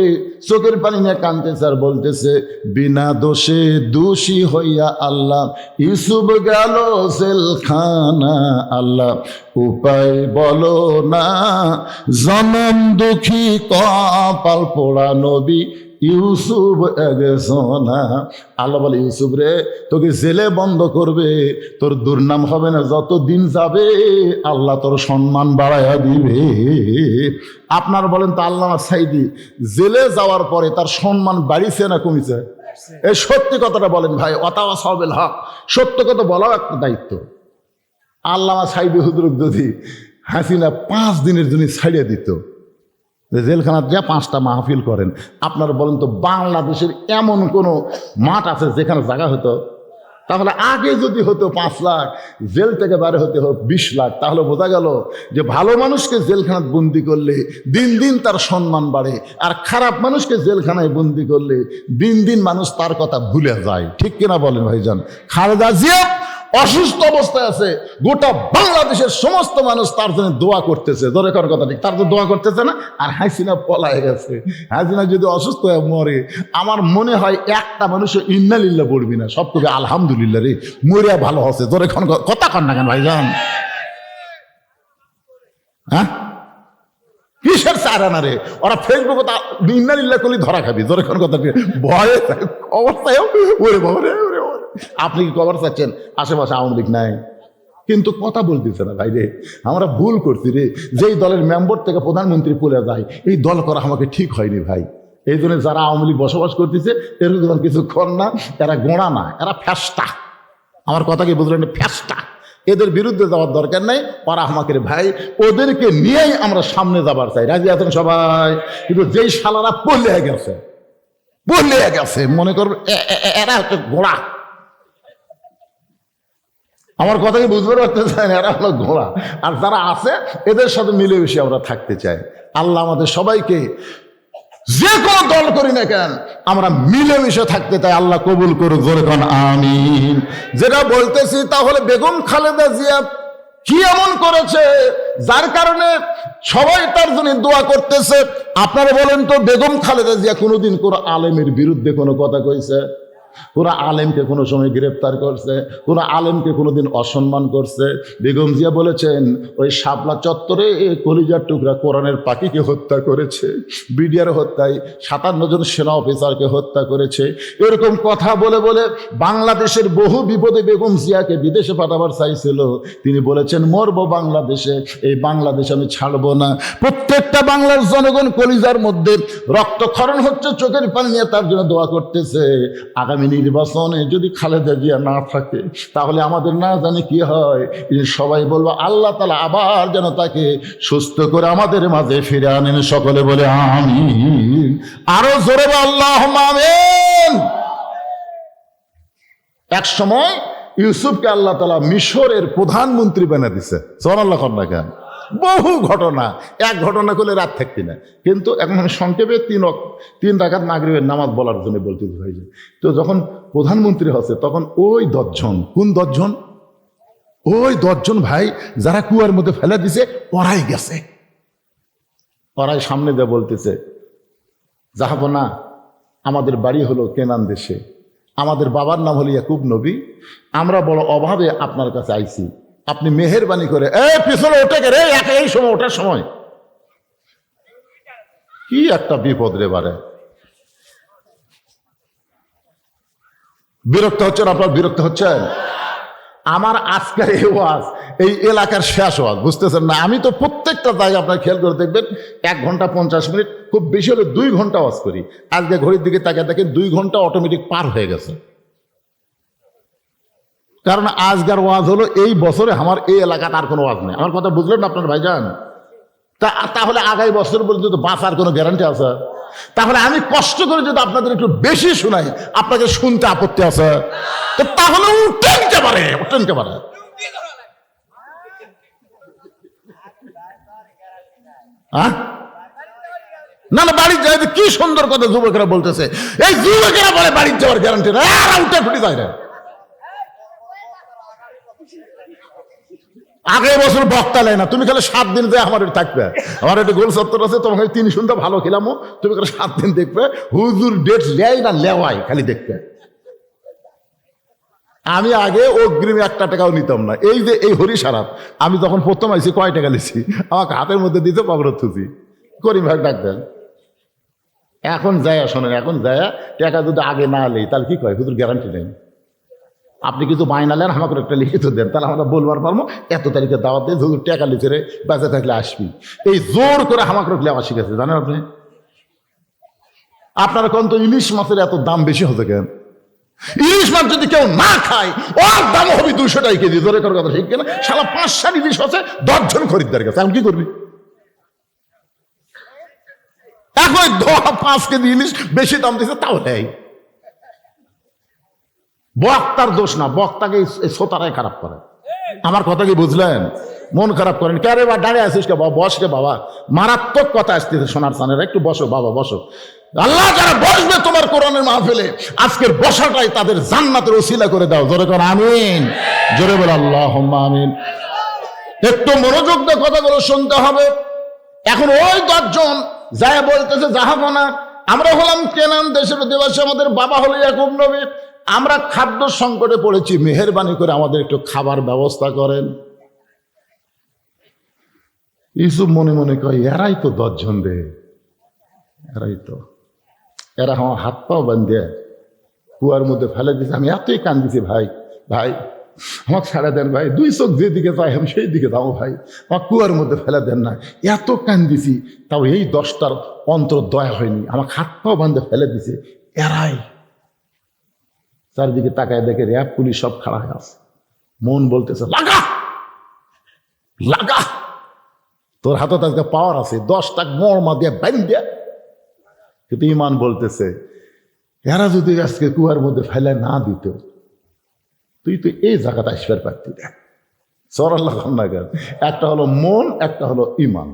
চোখের পানি নিয়ে কাঁদতেছে আর বলতেছে, বিনা দোষে দোষী হইয়া আল্লাহ ইউসুফ গেল জেলখানা। আল্লাহ উপায় বলো না, জনম দুঃখী কপাল পোড়া নবী ইউসুফ একজনা। আল্লাহ বলে, ইউসুফ রে তোকে জেলে বন্ধ করবে, তোর দুর্নাম হবে না, যত দিন যাবে আল্লাহ তোর সম্মান বাড়াইয়া দিবে। আপনার বলেন তো আল্লামা সাঈদী জেলে যাওয়ার পরে তার সম্মান বাড়িছে না কমিছে? এই সত্যি কথাটা বলেন ভাই, ওয়াতাওয়া সাওয়াবিল হক, সত্য কথা বলাও একটা দায়িত্ব। আল্লামা সাঈদী হুজুর যদি হাসিনা 5 দিনের জন্য ছাড়িয়ে দিত, জেলখানার যা 5টা মাহফিল করেন, আপনারা বলেন তো বাংলাদেশের এমন কোনো মাঠ আছে যেখানে জায়গা হতো? তাহলে আগে যদি হতো 5 লাখ, জেল থেকে বাইরে হতে হোক 20 লাখ, তাহলে বোঝা গেল যে ভালো মানুষকে জেলখানায় বন্দি করলে দিন দিন তার সম্মান বাড়ে, আর খারাপ মানুষকে জেলখানায় বন্দি করলে দিন দিন মানুষ তার কথা ভুলে যায়। ঠিক কিনা বলেন ভাইজান? খালেদা জিয়া অসুস্থ অবস্থায় আছে, গোটা বাংলাদেশের সমস্ত মানুষ তার জন্য দোয়া করতেছে। ধরে করার কথা ঠিক, তার তো দোয়া করতেছে না। আর হাসিনা পলায় গেছে। হাসিনা যদি অসুস্থ হয়ে মরে, আমার মনে হয় একটা মানুষও ইন্নালিল্লাহ পড়বি না, সব কবি আলহামদুলিল্লাহ রে মরিয়া ভালো হচ্ছে। ধরে কথা কন না কেন ভাইজান? হ্যাঁ, কিসের চারা রে? ওরা ফেসবুকে ইন্নালিল্লাহ করলে ধরা খাবি। ধরে কোন কথা ভয়ে অবস্থায় ওরে বাবা রে, ওরে বাবা। আপনি কি খবর চাচ্ছেন আশেপাশে আওয়ামী লীগ নাই? কিন্তু কথা বলতেছে না ভাই রে। আমরা ভুল করছি রে, যেই দলের মেম্বার থেকে প্রধানমন্ত্রী পড়ে যায়, এই দল করা আমাকে ঠিক হয়নি ভাই। এই জন্য যারা আওয়ামী লীগ বসবাস করতেছে এরকম কিছু কর না, এরা গোড়া না, এরা ফ্যাস্টা। আমার কথা কি বুঝলেন? ফ্যাস্টা। এদের বিরুদ্ধে যাওয়ার দরকার নেই, ওরা আমাকে ভাই, ওদেরকে নিয়েই আমরা সামনে যাবার চাই। রাজি আছেন সবাই? কিন্তু যেই শালারা পড়লে গেছে মনে করবে এরা হচ্ছে ঘোড়া। আমার কথা কি বুঝতে পারতেছেন? এরা হলো ঘোড়া। আর যারা আছে এদের সাথে মিলেমিশে আমরা থাকতে চাই। আল্লাহ আমাদের সবাইকে, যে কোনো দল করি না কেন, আমরা মিলেমিশে থাকতে চাই। আল্লাহ কবুল করুক, জোরে কোন আমিন। যেটা বলতেছি তাহলে বেগম খালেদা জিয়া কি এমন করেছে যার কারণে সবাই তার জন্য দোয়া করতেছে? আপনারা বলেন তো, বেগম খালেদা জিয়া কোনোদিন কোনো আলেমের বিরুদ্ধে কোনো কথা কইছে? কোন আলেমকে কোনো সময় গ্রেপ্তার করছে? কোন আলেমকে কোনোদিন অসম্মান করছে? বেগম জিয়া বলেছেন ওই শাপলা চত্বরে কলিজার টুকরা কোরআনের পাখিকে হত্যা করেছে, বিডিআর হত্যায় 57 জন সেনা অফিসারকে হত্যা করেছে। এরকম কথা বলে বলে বাংলাদেশের বহু বিপদে বেগম জিয়াকে বিদেশে পাঠাবার চাইছিল। তিনি বলেছেন মরবো বাংলাদেশে, এই বাংলাদেশ আমি ছাড়বো না। প্রত্যেকটা বাংলার জনগণ কলিজার মধ্যে রক্তক্ষরণ হচ্ছে, চোখের পানি নিয়ে তার জন্য দোয়া করতেছে। আগামী নির্বাচনে যদি খালেদা জিয়া না থাকে তাহলে আমাদের না জানি কি হয়। সবাই বলবো আল্লাহ তাআলা আবার যেন তাকে সুস্থ করে আমাদের মাঝে ফিরে আনেন। সকলে বলে আমিন। আরো জোরে আল্লাহুম্মা আমিন। এক সময় ইউসুফকে আল্লাহ তাআলা মিশরের প্রধানমন্ত্রী বানিয়ে দিছে। সুবহানাল্লাহ। কর না কেন? বহু ঘটনা, এক ঘটনা করলে রাত থাকতি না। কিন্তু এখন আমি সংক্ষেপে 3 রাকাত মাগরিবের নামাজ বলার জন্য বলতে হয়ে যায়। তো যখন প্রধানমন্ত্রী হচ্ছে তখন ওই 10 জন, কোন 10 জন? ওই 10 জন ভাই যারা কুয়ার মধ্যে ফেলে দিছে, ওরাই গেছে। ওরাই সামনে দিয়ে বলতেছে, যাবো না, আমাদের বাড়ি হলো কেনান দেশে, আমাদের বাবার নাম হলো ইয়াকুব নবী, আমরা বড় অভাবে আপনার কাছে আইছি, আপনি মেহেরবানি করে পিছনে ওঠে রে, এই সময় ওঠার সময় কি একটা বিপদ রে বারে। বিরক্ত হচ্ছেন আপনার? বিরক্ত হচ্ছেন? আমার আজকের এই ওয়াজ এই এলাকার শেষ ওয়াজ, বুঝতেছেন না? আমি তো প্রত্যেকটা জায়গায় আপনার খেয়াল করে দেখবেন 1 ঘন্টা 50 মিনিট, খুব বেশি হলে 2 ঘন্টা ওয়াজ করি। আজকে ঘড়ির দিকে তাকিয়ে দেখেন 2 ঘন্টা অটোমেটিক পার হয়ে গেছে। কারণ আজকের ওয়াজ হলো এই বছরে আমার এই এলাকাতে আর কোনো ওয়াজ নেই। আমার কথা বুঝলেন না আপনার ভাইজান? তাহলে আগামী বছর পর্যন্ত বাঁচার কোনো গ্যারান্টি আছে? তাহলে আমি কষ্ট করে যদি আপনাদের একটু বেশি শোনাই, আপনাকে শুনতে আপত্তি আছে? তাহলে উঠতে পারে। না না, বাড়ির যায় কি সুন্দর কথা যুবকেরা বলতেছে। এই যুবকেরা বলে বাড়ির যাওয়ার গ্যারান্টি না, উঠে ফুটে যায় না। আগের বছর বক্তা নেয় না, তুমি খালি 7 দিন যে আমার থাকবে। আমার একটা গোল সত্তর আছে, তোমাকে 3 শুনতে ভালো খেলামো, তুমি খালি 7 দিন দেখবে। হুজুর ডেট লেয় না লেওয়াই খালি দেখবে। আমি আগে অগ্রিম 1 টাকাও নিতাম না। এই যে এই হরিসারাত, আমি যখন প্রথম আইছি কয় টাকা নিছি, আমাকে হাতের মধ্যে দিতে পাবরত থুছি, করিম ভাই ডাক দেন। এখন যায় শোনেন, এখন যায় টাকা যদি আগে না নেই তাহলে কি কয়, হুজুর গ্যারান্টি নেই। আপনি কিছু বায়না নেন, আমাকে একটা লিখিত দেন, তাহলে আমরা বলবার পারবো এত তারিখে দাওয়াত দিয়ে হুজুর টাকা লিখে রে, বেঁচে থাকলে আসবি। এই জোর করে আমাকে লেওয়া শিখেছে, জানেন আপনি? আপনারা কোন তো ইলিশ মাছের এত দাম বেশি হতে কেন? ইলিশ মাছ যদি কেউ না খায় ওর দাম হবে 200 টাকা কেজি। জোরে করার কথা ঠিক কিনা? সারা 5-7 ইলিশ হচ্ছে 10 জন খরিদ্দার গেছে, এখন কি করবি? এখন 5 কেজি ইলিশ বেশি দাম দিচ্ছে, তাও নেই। বক্তার দোষ না, বক্তাকে শ্রোতারাই খারাপ করে। আমার কথা কি বুঝলেন? মন খারাপ করেন কে রে? বা দাঁড়িয়ে আসিস কে বাবা? বস কে বাবা, মারাত্মক কথা আসতেছে সোনার সানেরা, একটু বসো বাবা, বসো। আল্লাহ যারা বসবে তোমার কোরআনের মাহফিলে, আজকের বসাটাই তাদের জান্নাতের ওসিলা করে দাও। জোরে করে আমিন। জোরে বলে আল্লাহুম্মা আমিন। একটু মনোযোগ দিয়ে কথাগুলো শুনতে হবে। এখন ওই 10 জন যায় বলতেছে যাহাবো না, আমরা হলাম কেনান দেশের অধিবাসী, আমাদের বাবা হলো ইয়াকুব নবী, আমরা খাদ্য সংকটে পড়েছি, মেহেরবানি করে আমাদের একটু খাবার ব্যবস্থা করেন। ইউসুফ মনে মনে কয় এরাই তো 10 জন রে, এরাই তো, এরা আমার হাত পাও বান্ধে কুয়ার মধ্যে ফেলে দিয়েছে। আমি এতই কান্দিছি, ভাই ভাই আমাকে ছাড়া দেন ভাই, 2 চোখ যেদিকে চাই আমি সেই দিকে যাবো ভাই, আমার কুয়ার মধ্যে ফেলে দেন না। এত কান্দিছি, তাও এই 10টার অন্তর দয়া হয়নি, আমাকে হাত পাও বান্ধে ফেলে দিছে এরাই। চারদিকে তাকায় দেখে র্যাব পুলিশ সব খাড়া হয়ে আছে। মন বলতেছে লাগা লাগা, তোর হাতে আজকে পাওয়ার আছে, 10টা মরমা দিয়ে বান্ধে। কিন্তু ইমান বলতেছে এরা যদি আজকে কুয়ার মধ্যে ফেলে না দিত, তুই তো এই জায়গাটা আসবার পারতি দেখ। সরাল্লাহ খান্নাগার, একটা হলো মন, একটা হলো ইমান।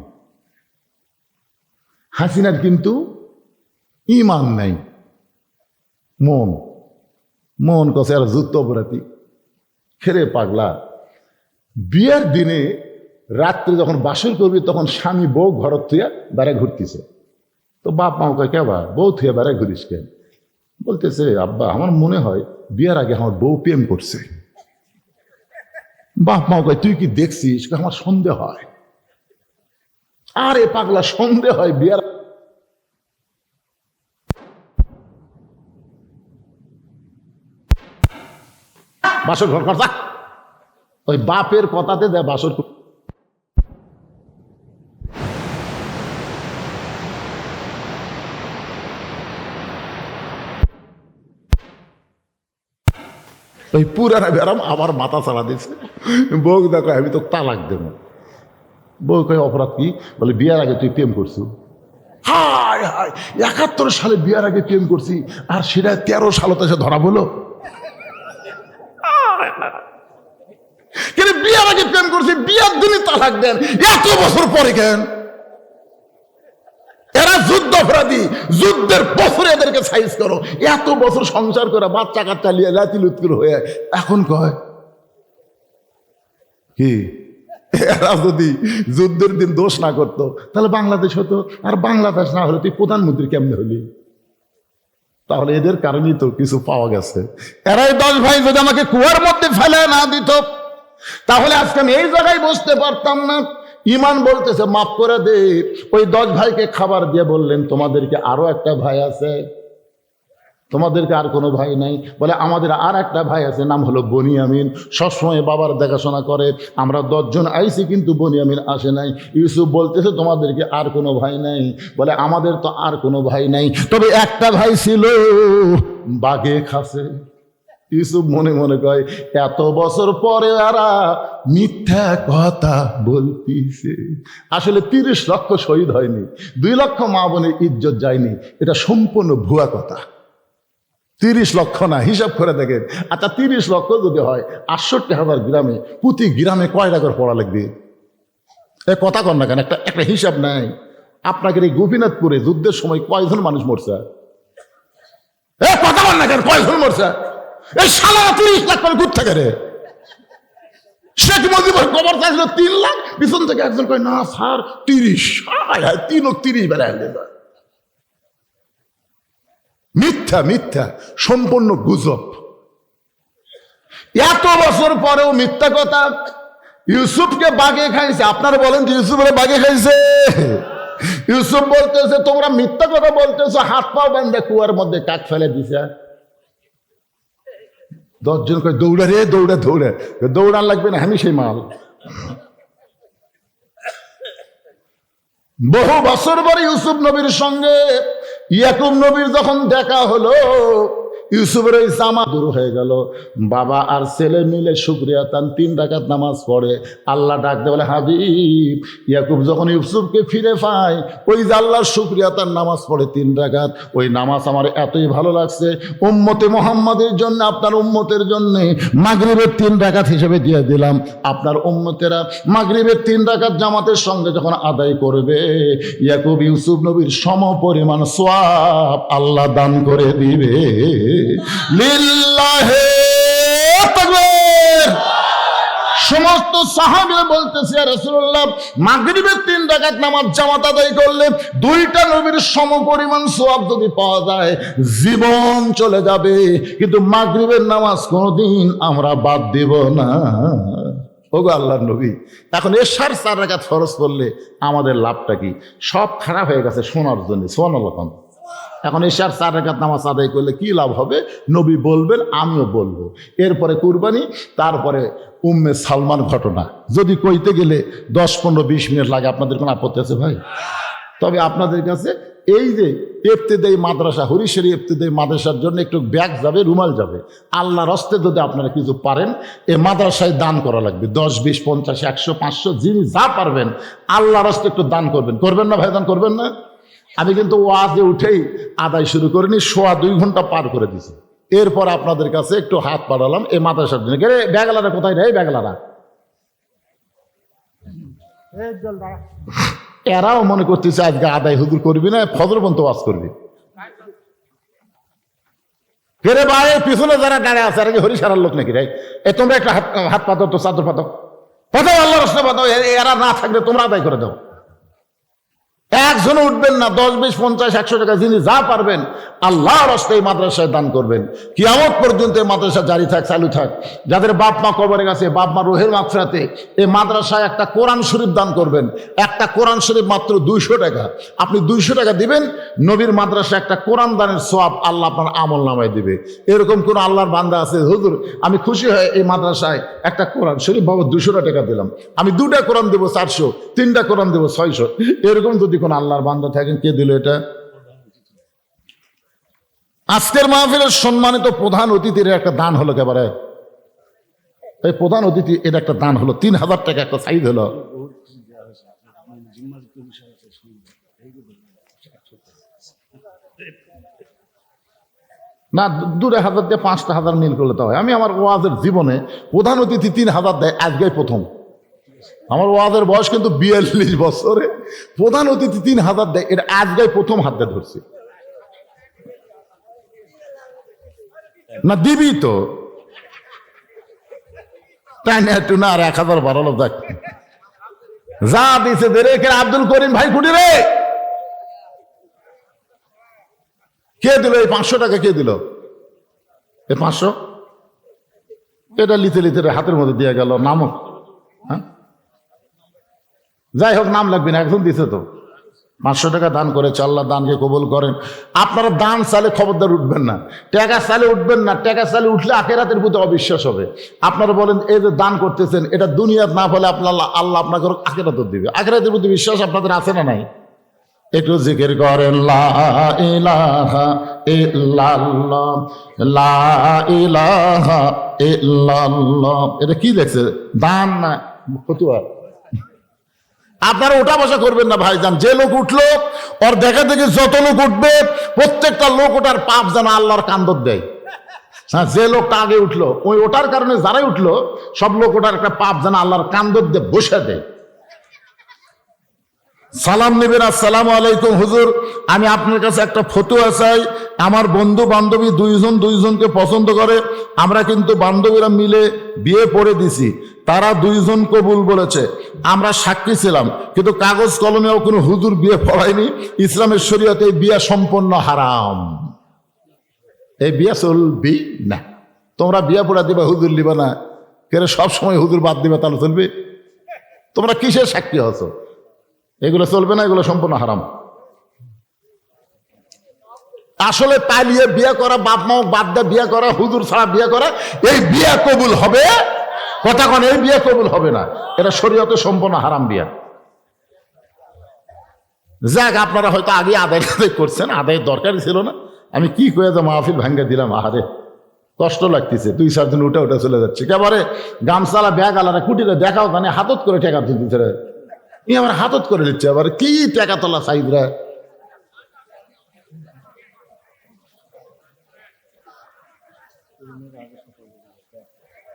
হাসিনার কিন্তু ইমান নাই, মন মন কছে আর যুদ্ধ অপরাধী খেরে পাগলা। বিয়ের দিনে রাত্রে যখন বাসর করবি তখন স্বামী বউ ঘর থুয়া বেড়ায় ঘুরতেছে, তো বাপ মা কয় কেবা বউ থুয়া বেড়ায় ঘুরিস কেন? বলতেছে আব্বা আমার মনে হয় বিয়ের আগে আমার বউ প্রেম করছে। বাপ মা কয় তুই কি দেখছিস? আমার সন্দেহ হয়। আরে পাগলা সন্দেহ হয় বিয়ের বাসর ঘর কর, ওই বাপের কথাতে দেয় বাসর। ওই পুরানা বেরাম আবার মাথা চালা দিচ্ছে। বউ দেখো আমি তো তালাক দেবো। বউ কয় অপরাধ কি? বলে বিয়ার আগে তুই প্রেম করছু। হায় হায়, 71 সালে বিয়ার আগে প্রেম করছি, আর সেটা 13 সালে এসে ধরা বলো। কিন্তু বিয়ার আগে প্রেম করছি, বিয়ার দিনই তালাক দেন, এত বছর পরে কেন? এরা যুদ্ধ অপরাধী, যুদ্ধের বছরে এদেরকে সাইজ করো। এত বছর সংসার করে বাচ্চা কাচ্চা লিয়ে লাতিলুৎকুর হয়ে এখন কয় কি? এরা যদি যুদ্ধের দিন দোষ না করতো তাহলে বাংলাদেশ হতো, আর বাংলাদেশ না হলে তুই প্রধানমন্ত্রী কেমনে হলি? তাহলে এদের কারণেই তো কিছু পাওয়া গেছে। এরাই 10 ভাই যদি আমাকে কুয়ার মধ্যে ফেলে না দিত তাহলে আজকে আমি এই জায়গায় বসতে পারতাম না। ইমান বলতেছে মাফ করে দে। ওই 10 ভাইকে খাবার দিয়ে বললেন তোমাদেরকে আরো একটা ভাই আছে, তোমাদেরকে আর কোনো ভাই নাই? বলে আমাদের আর একটা ভাই আছে, নাম হলো বনিয়ামিন, সবসময় বাবার দেখাশোনা করে। আমরা 10 জন আইছি কিন্তু বনিয়ামিন আসে নাই। ইউসুফ বলতেছে তোমাদেরকে আর কোনো ভাই নাই? বলে আমাদের তো আর কোনো ভাই নাই, তবে একটা ভাই ছিল বাঘে খাসে। ইউসুফ মনে মনে কয় এত বছর পরে আরা মিথ্যা কথা বলতিছে। আসলে 30 লক্ষ শহীদ হয়নি, 2 লক্ষ মা বোনের ইজ্জত যায়নি, এটা সম্পূর্ণ ভুয়া কথা। 30 লক্ষ না, হিসাব করে দেখেন। আচ্ছা 30 লক্ষ যদি হয় 68,000 গ্রামে, প্রতি গ্রামে কয়টা করে পড়া লাগবে? এ কথা কর না কেন, একটা হিসাব নাই। আপনাকে এই গোপীনাথপুরে যুদ্ধের সময় কয়জন মানুষ মরছে? এ কথা কর না কেন, কয়জন মরছে? এই সালা 30 লাখ করে ঘুর থাকে রে। শেখ মুজিবুর খবর চাইছিল 3 লাখ, পিছন থেকে একজন কয় না স্যার 30। 3 বেড়ায় মিথ্যা মিথ্যা, সম্পূর্ণ গুজব। এত বছর পরেও মিথ্যা কথা। ইউসুফকে বাঘে খাইছে। আপনারা বলেন যে ইউসুফের বাঘে খাইছে? ইউসুফ বলতেছে তোমরা মিথ্যা কথা বলতেছো, হাত পা বান্ধে কুয়ার মধ্যে কাক ফেলে দিছে। 10 জন কয় দৌড়া রে দৌড়া, দৌড়ান লাগবে না, আমি সেই মাল। বহু বছর পরে ইউসুফ নবীর সঙ্গে ইয়াকুব নবীর যখন দেখা হলো, ইউসুফের ওই জামা দূর হয়ে গেল। বাবা আর ছেলে মিলে শুকরিয়া তান 3 রাকাত নামাজ পড়ে। আল্লাহ ডাকতে বলে হাবিব। ইয়াকুব যখন ইউসুফকে ফিরে পায়, ওই যে আল্লাহর শুকরিয়া তার নামাজ পড়ে 3 রাকাত, ওই নামাজ আমার এতই ভালো লাগছে, উম্মতে মুহাম্মাদের জন্য, আপনার উম্মতের জন্য মাগরিবের 3 রাকাত হিসেবে দিয়ে দিলাম। আপনার উম্মতেরা মাগরিবের 3 রাকাত জামাতের সঙ্গে যখন আদায় করবে, ইয়াকুব ইউসুফ নবীর সম পরিমাণ সওয়াব আল্লাহ দান করে দিবে। লিল্লাহে তাকবীর। সমস্ত সাহাবীরা বলতেছে ইয়া রাসূলুল্লাহ, মাগরিবের 3 রাকাত নামাজ জামাত আদায় করলে 2টা নবীর সমপরিমাণ সওয়াব যদি পাওয়া যায় জীবন চলে যাবে, কিন্তু মাগরিবের নামাজ কোনোদিন আমরা বাদ দেব না। ওগো আল্লাহর নবী, এখন এশার 4 রাকাত ফরজ করলে আমাদের লাভটা কি? সব খারাপ হয়ে গেছে শোনার জন্য। সুবহানাল্লাহ। এখন এশার 4 রাকাত নামাজ আদায় করলে কি লাভ হবে? নবী বলবেন, আমিও বলবো। এরপরে কুরবানি, তারপরে উম্মে সালমান ঘটনা। যদি কইতে গেলে 10, 15, 20 মিনিট লাগে, আপনাদের কোনো আপত্তি আছে ভাই? তবে আপনাদের কাছে এই যে ইবতিদায়ী মাদ্রাসা, হরিশেরি ইবতিদায়ী মাদ্রাসার জন্য একটু ব্যাগ যাবে, রুমাল যাবে। আল্লাহর হস্তে যদি আপনারা কিছু পারেন, এই মাদ্রাসায় দান করা লাগবে। 10, 20, 50, 100, 500 যিনি যা পারবেন আল্লাহর হস্তে একটু দান করবেন। করবেন না ভাই? দান করবেন না? আমি কিন্তু ওয়াজে উঠেই আদায় শুরু করিনি, 2.25 ঘন্টা পার করে দিছি। এরপর আপনাদের কাছে একটু হাত পাঠালাম এই মাদ্রাসার জন্য। ব্যাগলারা কোথায় রে? ব্যাগলারা এরাও মনে করতেছে আজকে আদায় হুজুর করবি না, ফজর পর্যন্ত ওয়াজ করবি। ফেরে ভাই পিছনে যারা দাঁড়িয়ে আছে, আর কি হরিশারার লোক নাকি রে? তোমরা একটা হাত পাতো, তো চাদর পাতো, পাতাও আল্লাহ রাস্তা পাতাও। এরা না থাকলে তোমরা আদায় করে দাও। একজনও উঠবেন না। 10, 20, 50, 100 টাকা যিনি যা পারবেন আল্লাহর রাস্তায় মাদ্রাসায় দান করবেন। কিয়ামত পর্যন্ত এই মাদ্রাসা জারি থাক, চালু থাক। যাদের বাপ মা কবরে গেছে, বাপ মা রুহের মাগফিরাতে এই মাদ্রাসায় একটা কোরআন শরীফ দান করবেন। একটা কোরআন শরীফ মাত্র 200 টাকা। আপনি 200 টাকা দিবেন, নবীর মাদ্রাসায় একটা কোরআন দানের সওয়াব আল্লাহ আপনার আমল নামায় দিবে। এরকম কোন আল্লাহর বান্দা আছে? হুজুর আমি খুশি হয়ে এই মাদ্রাসায় একটা কোরআন শরীফ বাবদ 200 টাকা দিলাম, আমি 2টা কোরআন দেবো 400, 3টা কোরআন দেবো 600। এরকম যদি কোন আল্লাহর বান্দা থাকেন, কে দিল এটা? আজকের মাহফিলের সম্মানিত প্রধান অতিথির একটা দান হলো। একেবারে এই প্রধান অতিথি এর একটা দান হলো 3000 টাকা, একটা সাইজ হলো। না 2,000 দিয়ে 5,000 মিল করলে তো হয়। আমি আমার ওয়াজের জীবনে প্রধান অতিথি 3000 দেয়, আজকে প্রথম। আমার ওয়াজের বয়স কিন্তু 42 বছরে প্রধান অতিথি 3000 দেয়, এটা আজকে প্রথম হাত দিয়ে ধরছি। না দিবি তো, তাই না? একটু না, আর 1000 বাড়ালো দেখ যা দিছে দে রে। আব্দুল করিম ভাই কুটি রে, কে দিল এই 500 টাকা? কে দিল এই 500? এটা লিতে লিতে হাতের মধ্যে দিয়ে গেল। নামক, হ্যাঁ যাই হোক, নাম লাগবে না, একজন দিছে তো। 500 টাকা দান করেছে, আল্লাহ দানকে কবুল করেন। আপনারা দান চালে খবরদার উঠবেন না, টাকা চালে উঠবেন না। টাকা চালে উঠলে আখিরাতের প্রতি অবিশ্বাস হবে। আপনারা বলেন এই যে দান করতেছেন, এটা দুনিয়ার না ফলে আপনার আল্লাহ আপনাকে আখিরাত দিবে। আখিরাতের প্রতি বিশ্বাস আপনাদের আছে না নাই? একটু জিকির করেন লা ইলাহা ইল্লাল্লাহ, লা ইলাহা ইল্লাল্লাহ। এটা কি লেখছে? দান না ফতুয়া। আপনারা ওটা বসা করবেন না ভাইজান। যে লোক উঠলো, ওর দেখা দেখে যত লোক উঠবে প্রত্যেকটা লোক ওটার পাপ যেন আল্লাহর কান্দর দেয়। হ্যাঁ, যে লোকটা আগে উঠলো, ওই ওটার কারণে যারাই উঠলো সব লোক ওটার একটা পাপ যেন আল্লাহর কান্দর দিয়ে বসে দেয়। সালাম নেবেন, আসসালামু আলাইকুম হুজুর, আমি আপনার কাছে একটা ফতুয়া চাই। আমার বন্ধু বান্ধবী দুইজনকে পছন্দ করে, আমরা কিন্তু বান্ধবীরা মিলে বিয়ে পড়ে দিছি, তারা 2জন কবুল বলেছে, আমরা সাক্ষী ছিলাম, কিন্তু কাগজ কলমেও কোনো হুজুর বিয়ে পড়ায়নি। ইসলামের শরীয়তে এই বিয়ে সম্পূর্ণ হারাম, এই বিয়ে চলবি না। তোমরা বিয়ে পড়া দিবা, হুজুর লিবা না কেন? সবসময় হুজুর বাদ দিবা, তাহলে চলবে? তোমরা কিসের সাক্ষী হছো? এগুলো চলবে না, এগুলো সম্পূর্ণ হারাম। আসলে পালিয়ে বিয়ে করা, বাপ মা বাদ দিয়ে বিয়ে করা, হুজুর ছাড়া বিয়ে করা, এই বিয়ে কবুল হবে কথা কোন? এই বিয়ে কবুল হবে না, এটা শরীয়তে সম্পূর্ণ হারাম বিয়া। যাক, আপনারা হয়তো আগে আদায় করছেন, আদায়ের দরকারই ছিল না। আমি কি করে যে মাহফিল ভাঙ্গা দিলাম, আহারে কষ্ট লাগতেছে। 2-4 দিন উঠে উঠে চলে যাচ্ছে। একেবারে গামছালা ব্যাগ আলাদা কুটিরে দেখাও, মানে হাতত করে টেকা তুলতেছে রে, আমার হাতত করে দিচ্ছে। আবার কি টাকা তোলা সাইদরা।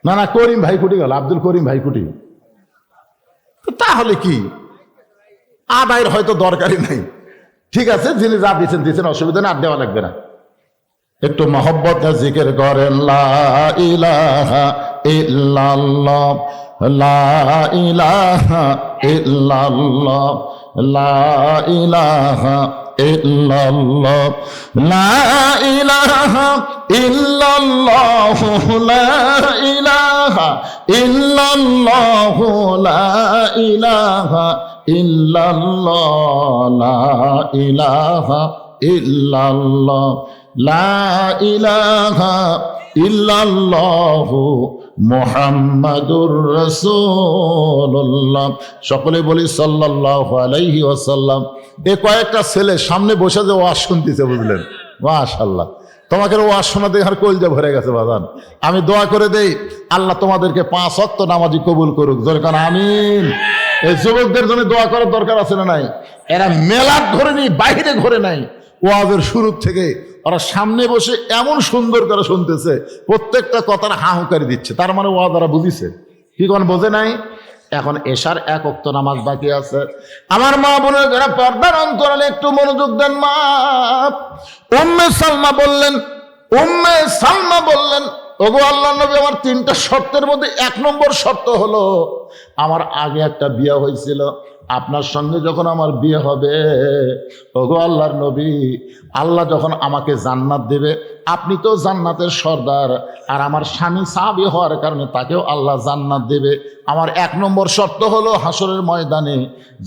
না না, করিম ভাই কুটি গেল, আব্দুল করিম ভাই কুটি। তাহলে কি আদায়ের হয়তো দরকারই নাই। ঠিক আছে, যিনি যা দিচ্ছেন দিচ্ছেন, অসুবিধা না, আর দেওয়া লাগবে না। একটু মহব্বত জিকির করেন লা ইলাহা ইল্লাল্লাহ লা ইলাহা ইল্লাল্লাহ, লা ইলাহা ইল্লাল্লাহ, লা ইলাহা ইল্লাল্লাহ, লা ইলাহা ইল্লাল্লাহ, লা ইলাহা ইল্লাল্লাহ, লা ইলাহা ইল্লাল্লাহ, লা ইলাহা ইল্লাল্লাহ মুহাম্মাদুর রাসূলুল্লাহ। সকলে বলি সাল্লাল্লাহু আলাইহি ওয়াসাল্লাম। এ কয়েকটা ছেলে সামনে বসে যে ওয়াজ শুনতেছে, বুঝলেন? মাশাআল্লাহ, তোমাকে ওয়াজ শোনাতে আর কলজা ভরে গেছে বাজান। আমি দোয়া করে দেই আল্লাহ তোমাদেরকে 5 ওয়াক্ত নামাজি কবুল করুক, জোরে কান আমিন। এই যুবকদের জন্য দোয়া করার দরকার আছে না নাই? এরা মেলার ধরে নেই, বাইরে ঘরে নাই, ওয়াজের শুরু থেকে ওরা সামনে বসে এমন সুন্দর করে শুনতেছে, প্রত্যেকটা কথার হাহুকারি দিচ্ছে। তার মানে ওয়াজ ওরা বুঝিছে, কি কোন বোঝে নাই? এখন এশার 1 ওয়াক্ত নামাজ বাকি আছে। আমার মা বোনের যারা পর্দার অন্তরালে একটু মনোযোগ দেন। মা উম্মে সালমা বললেন, ওগো আল্লাহর নবী, আমার 3টা শর্তের মধ্যে 1 নম্বর শর্ত হলো আমার আগে একটা বিয়ে হয়েছিল, আপনার সঙ্গে যখন আমার বিয়ে হবে, ওগো আল্লাহর নবী, আল্লাহ যখন আমাকে জান্নাত দেবে, আপনি তো জান্নাতের সর্দার, আর আমার স্বামী সাহাবী হওয়ার কারণে তাকেও আল্লাহ জান্নাত দেবে। আমার 1 নম্বর শর্ত হলো হাসরের ময়দানে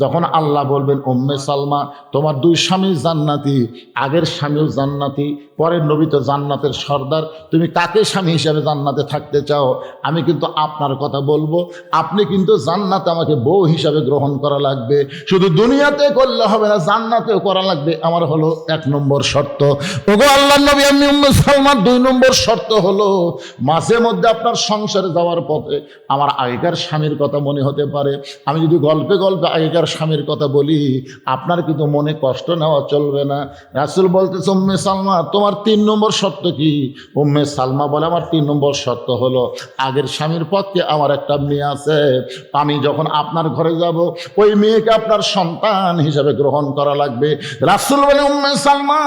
যখন আল্লাহ বলবেন, উম্মে সালমা, তোমার 2 স্বামী জান্নাতি, আগের স্বামীও জান্নাতি, পরের নবী তো জান্নাতের সর্দার, তুমি কাকে স্বামী হিসাবে জান্নাতে থাকতে চাও? আমি কিন্তু আপনার কথা বলবো, আপনি কিন্তু জান্নাতে আমাকে বউ হিসাবে গ্রহণ করা লাগবে। শুধু দুনিয়াতে করলে হবে না, জান্নাতেও করা লাগবে। আমার হলো 1 নম্বর শর্ত। ওগো আল্লাহর নবী, আমি উম্মে সালমার 2 নম্বর শর্ত হলো মাঝে মধ্যে আপনার সংসারে যাওয়ার পথে আমার আগেকার স্বামীর কথা মনে হতে পারে। আমি যদি গল্পে গল্পে আগেকার স্বামীর কথা বলি, আপনার কিন্তু মনে কষ্ট নেওয়া চলবে না। রাসূল বলতেছে, উম্মে সালমা, তোমার 3 নম্বর শর্ত কি? উম্মে সালমা বলে, আমার 3 নম্বর শর্ত হলো আগের স্বামীর পক্ষে আমার একটা মেয়ে আছে, আমি যখন আপনার ঘরে যাব, ওই মেয়েকে আপনার সন্তান হিসাবে গ্রহণ করা লাগবে। রাসূল বলে, উম্মে সালমা,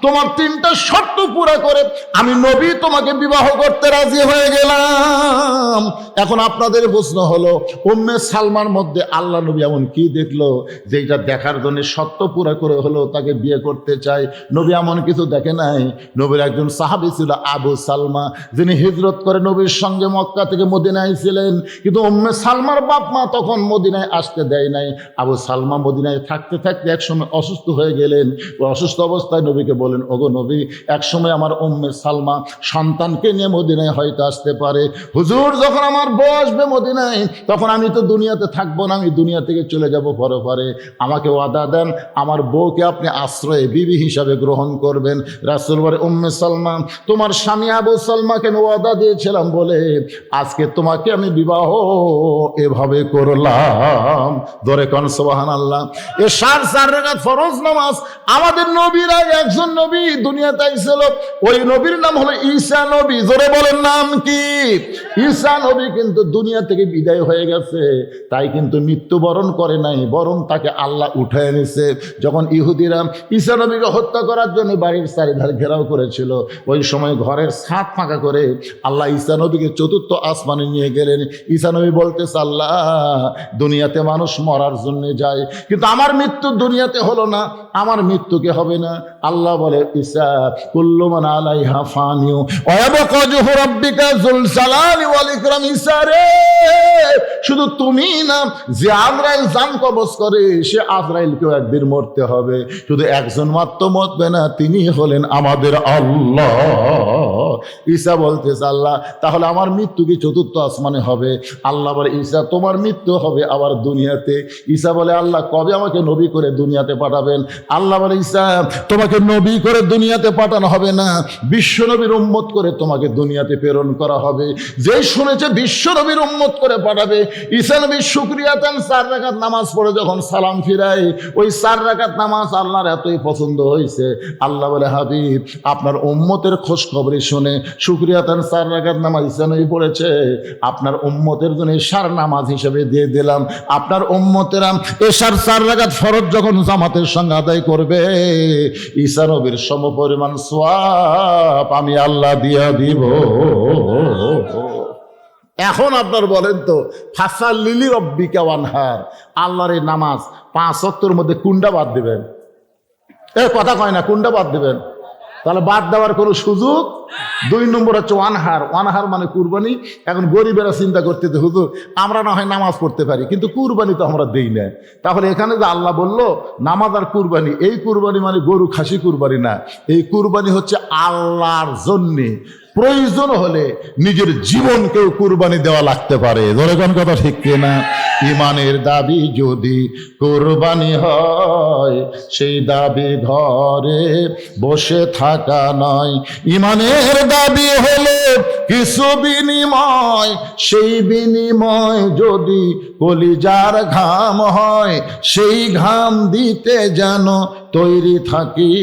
তোমার 3টা শর্ত পুরো করে আমি নবী তোমাকে বিবাহ করতে রাজি হয়ে গেলাম। এখন আপনাদের প্রশ্ন হলো, উম্মে সালমার মধ্যে আল্লাহ নবী এমন কি দেখলো যেটা দেখার জন্য শর্ত পুরো করে হলো তাকে বিয়ে করতে চায়? নবী এমন কিছু দেখে নাই। নবীর একজন সাহাবী ছিল আবু সালমা, যিনি হিজরত করে নবীর সঙ্গে মক্কা থেকে মদিনায় ছিলেন, কিন্তু উম্মে সালমার বাপ মা তখন মদিনায় আসতে দেয় নাই। আবু সালমা মদিনায় থাকতে থাকতে একসময় অসুস্থ হয়ে গেলেন। ওই অসুস্থ অবস্থায় নবীকে বলেন, ওগো নবী, একসময় আমার উম্মে সালমা সন্তানকে নিয়ে মদিনায় হয়তো আসতে পারে। হুজুর, যখন আমার বউ আসবে মদিনায়, তখন আমি তো দুনিয়াতে থাকবো না, আমি দুনিয়া থেকে চলে যাব পরে। আমাকে ওয়াদা দেন, আমার বউকে আপনি আশ্রয়ে বিবি হিসাবে গ্রহণ করবেন। রাসূল বলে, উম্মে সালমা, তোমার স্বামী আবু সালমাকে আমি ওয়াদা দিয়েছিলাম বলে আজকে তোমাকে আমি বিবাহ এভাবে করলাম। ধরে কোন সুবহানাল্লাহ। এশার 4 রাকাত ফরজ নামাজ। আমাদের নবীর আগে একজন নবী দুনিয়াতে আইছিল, ওই নবীর নাম হলো ঈসা নবী। জোরে বলেন, নাম কি? ঈসা নবী কিন্তু দুনিয়া থেকে বিদায় হয়ে গেছে, তাই কিন্তু মৃত্যুবরণ করে নাই, বরং তাকে আল্লাহ উঠায় এনেছে। যখন ইহুদিরা ঈসা নবীকে হত্যা করার জন্য বাড়ির চারিধার ঘেরাও করেছিল, ওই সময় ঘরের ছাদ ফাঁকা করে আল্লাহ ঈসা নবীকে 4র্থ আসমানে নিয়ে গেলেন। ঈসা নবী বলতেছে, আল্লাহ, দুনিয়াতে মানুষ মরার জন্য যায়, কিন্তু আমার মৃত্যু দুনিয়াতে হলো না, আমার মৃত্যুকে হবে না। আল্লাহ বলে, ঈসা, কুল্লু মান আলাইহা ফানিউ ওয়া ইয়াবকা ওয়াজহু রাব্বিকা যুল জালালি ওয়াল ইকরাম। ঈসা রে, শুধু তুমি না, যে আজরাইল জান কবজ করে সে আজরাইলকেও একদিন মরতে হবে। শুধু একজন মাত্র মরবে না, তিনি হলেন আমাদের আল্লাহ। ঈসা বলতেছে, আল্লাহ, তাহলে আমার মৃত্যু কি 4র্থ আসমানে হবে? আল্লাহ বলে, ঈসা, তোমার মৃত্যু হবে আবার দুনিয়াতে। ঈসা বলে, আল্লাহ, কবে আমাকে নবী করে দুনিয়াতে পাঠাবেন? আল্লাহ বলে, ঈসা, তোমাকে নবী করে দুনিয়াতে পাঠানো হবে না, বিশ্ব নবীর উম্মত করে তোমাকে দুনিয়াতে প্রেরণ করা হবে। যেই শুনেছে বিশ্ব নবীর উম্মত করে পাঠাবে, ঈসা নবী শুকরিয়া দেন, 4 রাকাত নামাজ পড়ে যখন সালাম ফিরায়, ওই 4 রাকাত নামাজ আল্লাহর এতই পছন্দ হয়েছে, আল্লাহ বলে, হাবিব, আপনার উম্মতের খোঁজ খবরই শুনে শুকরিয়া দেন, 4 রাকাত নামাজ ঈসা নবী পড়েছে, আপনার উম্মতের জন্য এশার নামাজ হিসেবে দিয়ে দিলাম। আপনার উম্মতেরা এশার 4 রাকাত ফরজ যখন জামাতের সঙ্গে আদায় করবে, ঈসা নবীর সমপরিমাণ সওয়াব আমি আল্লাহ দিয়া দিব। এখন আপনার বলেন তো, ফাসাল্লি রব্বিকা ওয়ানহার, আল্লাহর এই নামাজ 5 ওয়াক্তের মধ্যে কোনটা বাদ দিবেন? কথা কয় না, কোনটা বাদ দিবেন? তাহলে বাদ দেওয়ার কোনো সুযোগ। 2 নম্বর হচ্ছে ওয়ানহার। ওয়ানহার মানে কুরবানি। এখন গরিবেরা চিন্তা করতে, হুজুর আমরা না হয় নামাজ পড়তে পারি, কিন্তু কুরবানি তো আমরা দেই না। তাহলে এখানে যে আল্লাহ বলল নামাজ আর কুরবানি, এই কুরবানি মানে গরু খাসি কুরবানি না, এই কুরবানি হচ্ছে আল্লাহর জন্যে। প্রয়োজন হলে নিজের জীবনকেও কুরবানি দেওয়া লাগতে পারে। ধরে কোন কথা ঠিক কিনা? ইমানের দাবি যদি কুরবানি হয়, সেই দাবি ঘরে বসে থাকা নয়। ইমানের দাবি হলো কিছু বিনিময়, সেই বিনিময় যদি কলিজার ঘাম হয়, সেই ঘাম দিতে যেন তৈরি থাকি।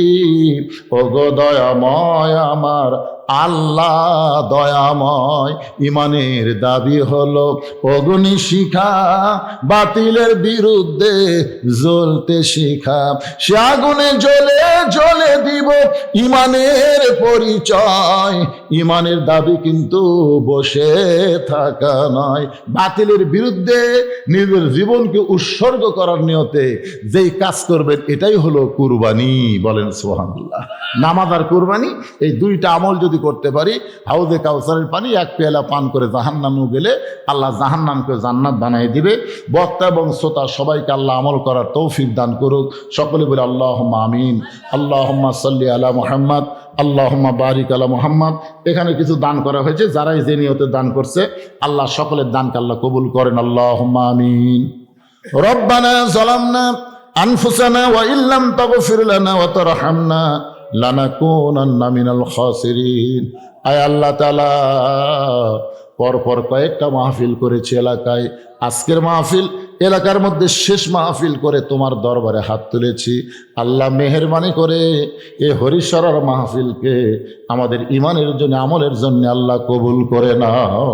ওগো দয়াময় আমার আল্লাহ দয়াময়। ইমানের দাবি হলো অগ্নি শিখা, বাতিলের বিরুদ্ধে জ্বলতে শিখা। সে আগুনে জ্বলে জ্বলে দিব ইমানের পরিচয়। ইমানের দাবি কিন্তু বসে থাকা নয়। বাতিলের বিরুদ্ধে নিজের জীবনকে উৎসর্গ করার নিয়তে যেই কাজ করবেন, এটাই হলো কুরবানি। বলেন সুবহানাল্লাহ। নামাজ আর কুরবানি, এই 2টা আমল যদি করতে পারি, হাউজে কাউসারের পানি 1 পেয়ালা পান করে জাহান্নামে গেলে আল্লাহ জাহান্নামকে জান্নাত বানিয়ে দিবে। বক্তা এবং শ্রোতা সবাইকে আল্লাহ আমল করার তৌফিক দান করুক। সকলে বলে আল্লাহুম্মা আমিন। আল্লাহুম্মা সাল্লি আলা মুহাম্মদ, আল্লাহুম্মা বারিক আলা মুহাম্মদ। এখানে কিছু দান করা হয়েছে, যারাই যে নিয়তে দান করছে আল্লাহ সকলের দানকে আল্লাহ কবুল করেন। আল্লাহুম্মা আমিন। রব্বানা যালামনা আনফুসানা ওয়া ইল্লাম তাগফির লানা ওয়া তারহামনা লানাকুনান্না মিনাল খাসিরিন। আয় আল্লাহ তাআলা, পরপর কয়েকটা মাহফিল করেছি এলাকায়, আজকের মাহফিল এলাকার মধ্যে শেষ মাহফিল করে তোমার দরবারে হাত তুলেছি। আল্লাহ মেহেরবানি করে এই হরিশ্বরার মাহফিলকে আমাদের ইমানের জন্য, আমলের জন্য আল্লাহ কবুল করে নাও।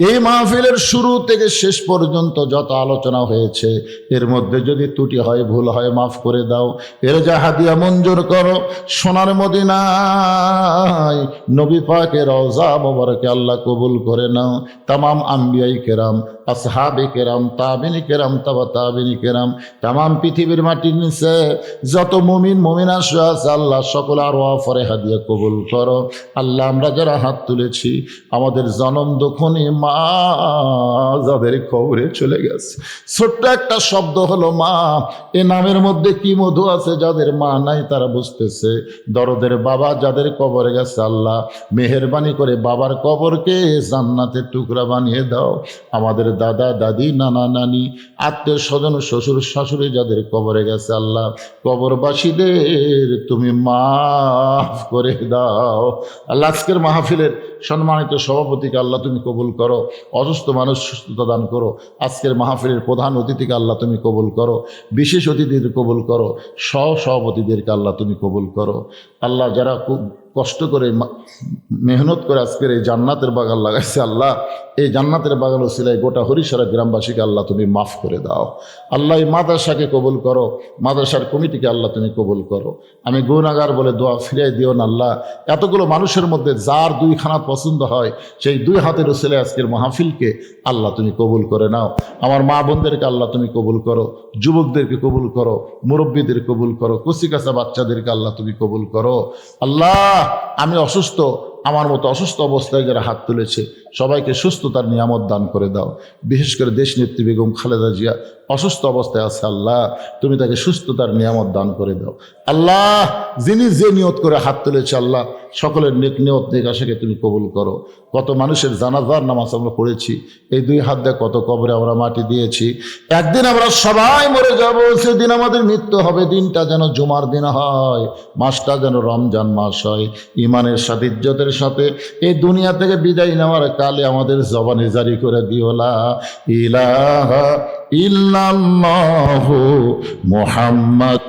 এই মাহফিলের শুরু থেকে শেষ পর্যন্ত যত আলোচনা হয়েছে, এর মধ্যে যদি ত্রুটি হয়, ভুল হয়, মাফ করে দাও। এর যা হাদিয়া মঞ্জুর করো। সোনার মদিনায় নবী পাকের রওজা মোবারকে আল্লাহ কবুল করে নাও। তামাম আম্বিয়াই কেরাম, আসহাবে কেরাম, তাবিনী কেরাম, তাবা তাবিনী কেরাম, তামাম পৃথিবীর মাটির নিচে যত মুমিন মুমিনা আছে আল্লাহ সকল আর ওয়াফরে হাদিয়া কবুল করো। আল্লাহ আমরা যারা হাত তুলেছি, আমাদের জনম দুঃখনী মা যাদের কবরে চলে গেছে, ছোট্ট একটা শব্দ হলো মা, এ নামের মধ্যে কি মধু আছে। যাদের মা নাই তারা বুঝতেছে। দরদের বাবা যাদের কবরে গেছে, আল্লাহ মেহেরবানি করে বাবার কবরকে জান্নাতের টুকরা বানিয়ে দাও। আমাদের দাদা দাদি, নানা নানি, আত্মীয় স্বজন, শ্বশুর শাশুড়ি যাদের কবরে গেছে, আল্লাহ কবরবাসীদের তুমি মাফ করে দাও। আল্লাহ আজকের মাহফিলের সম্মানিত সভাপতিকে আল্লাহ তুমি কবুল করো। অসুস্থ মানুষ সুস্থতা দান করো। আজকের মাহফিলের প্রধান অতিথিকে আল্লাহ তুমি কবুল করো। বিশেষ অতিথিদের কবুল করো। সভাপতিদেরকে আল্লাহ তুমি কবুল করো। আল্লাহ যারা খুব কষ্ট করে মেহনত করে আজকের এই জান্নাতের বাগান লাগাইছে, আল্লাহ এই জান্নাতের বাগান ওসিলায় গোটা হরিশরা গ্রামবাসীকে আল্লাহ তুমি মাফ করে দাও। আল্লাহ এই মাদ্রাসাকে কবুল করো। মাদ্রাসার কমিটিকে আল্লাহ তুমি কবুল করো। আমি গুনাহগার বলে দোয়া ফিরিয়ে দিও না আল্লাহ। এতগুলো মানুষের মধ্যে যার 2 খানা পছন্দ হয়, সেই 2 হাতের ওসিলায় আজকের মাহফিলকে আল্লাহ তুমি কবুল করে নাও। আমার মা বোনদেরকে আল্লাহ তুমি কবুল করো। যুবকদেরকে কবুল করো। মুরব্বীদের কবুল করো। কচিকাঁচা বাচ্চাদেরকে আল্লাহ তুমি কবুল করো। আল্লাহ আমি অসুস্থ, আমার মতো অসুস্থ অবস্থায় যারা হাত তুলেছে সবাইকে সুস্থতার নিয়ামত দান করে দাও। বিশেষ করে দেশনেত্রী বেগম খালেদা জিয়া অসুস্থ অবস্থায় আছে, আল্লাহ তুমি তাকে সুস্থতার নিয়ামত দান করে দাও। আল্লাহ যিনি যে নিয়ত করে হাত তুলেছে, আল্লাহ সকলের নেক নিয়ত নেক আশাকে তুমি কবুল করো। কত মানুষের জানাজার নামাজ আমরা পড়েছি, এই 2 হাত দিয়ে কত কবরে আমরা মাটি দিয়েছি। একদিন আমরা সবাই মরে যাব, সেদিন আমাদের মৃত্যু হবে। দিনটা যেন জুমার দিন হয়, মাসটা যেন রমজান মাস হয়। ইমানের সাথে, ইজ্জতের সাথে এই দুনিয়া থেকে বিদায় নেওয়ার কালে আমাদের জবানে জারি করে দিও লা ইলাহা ইল্লাল্লাহু মুহাম্মদ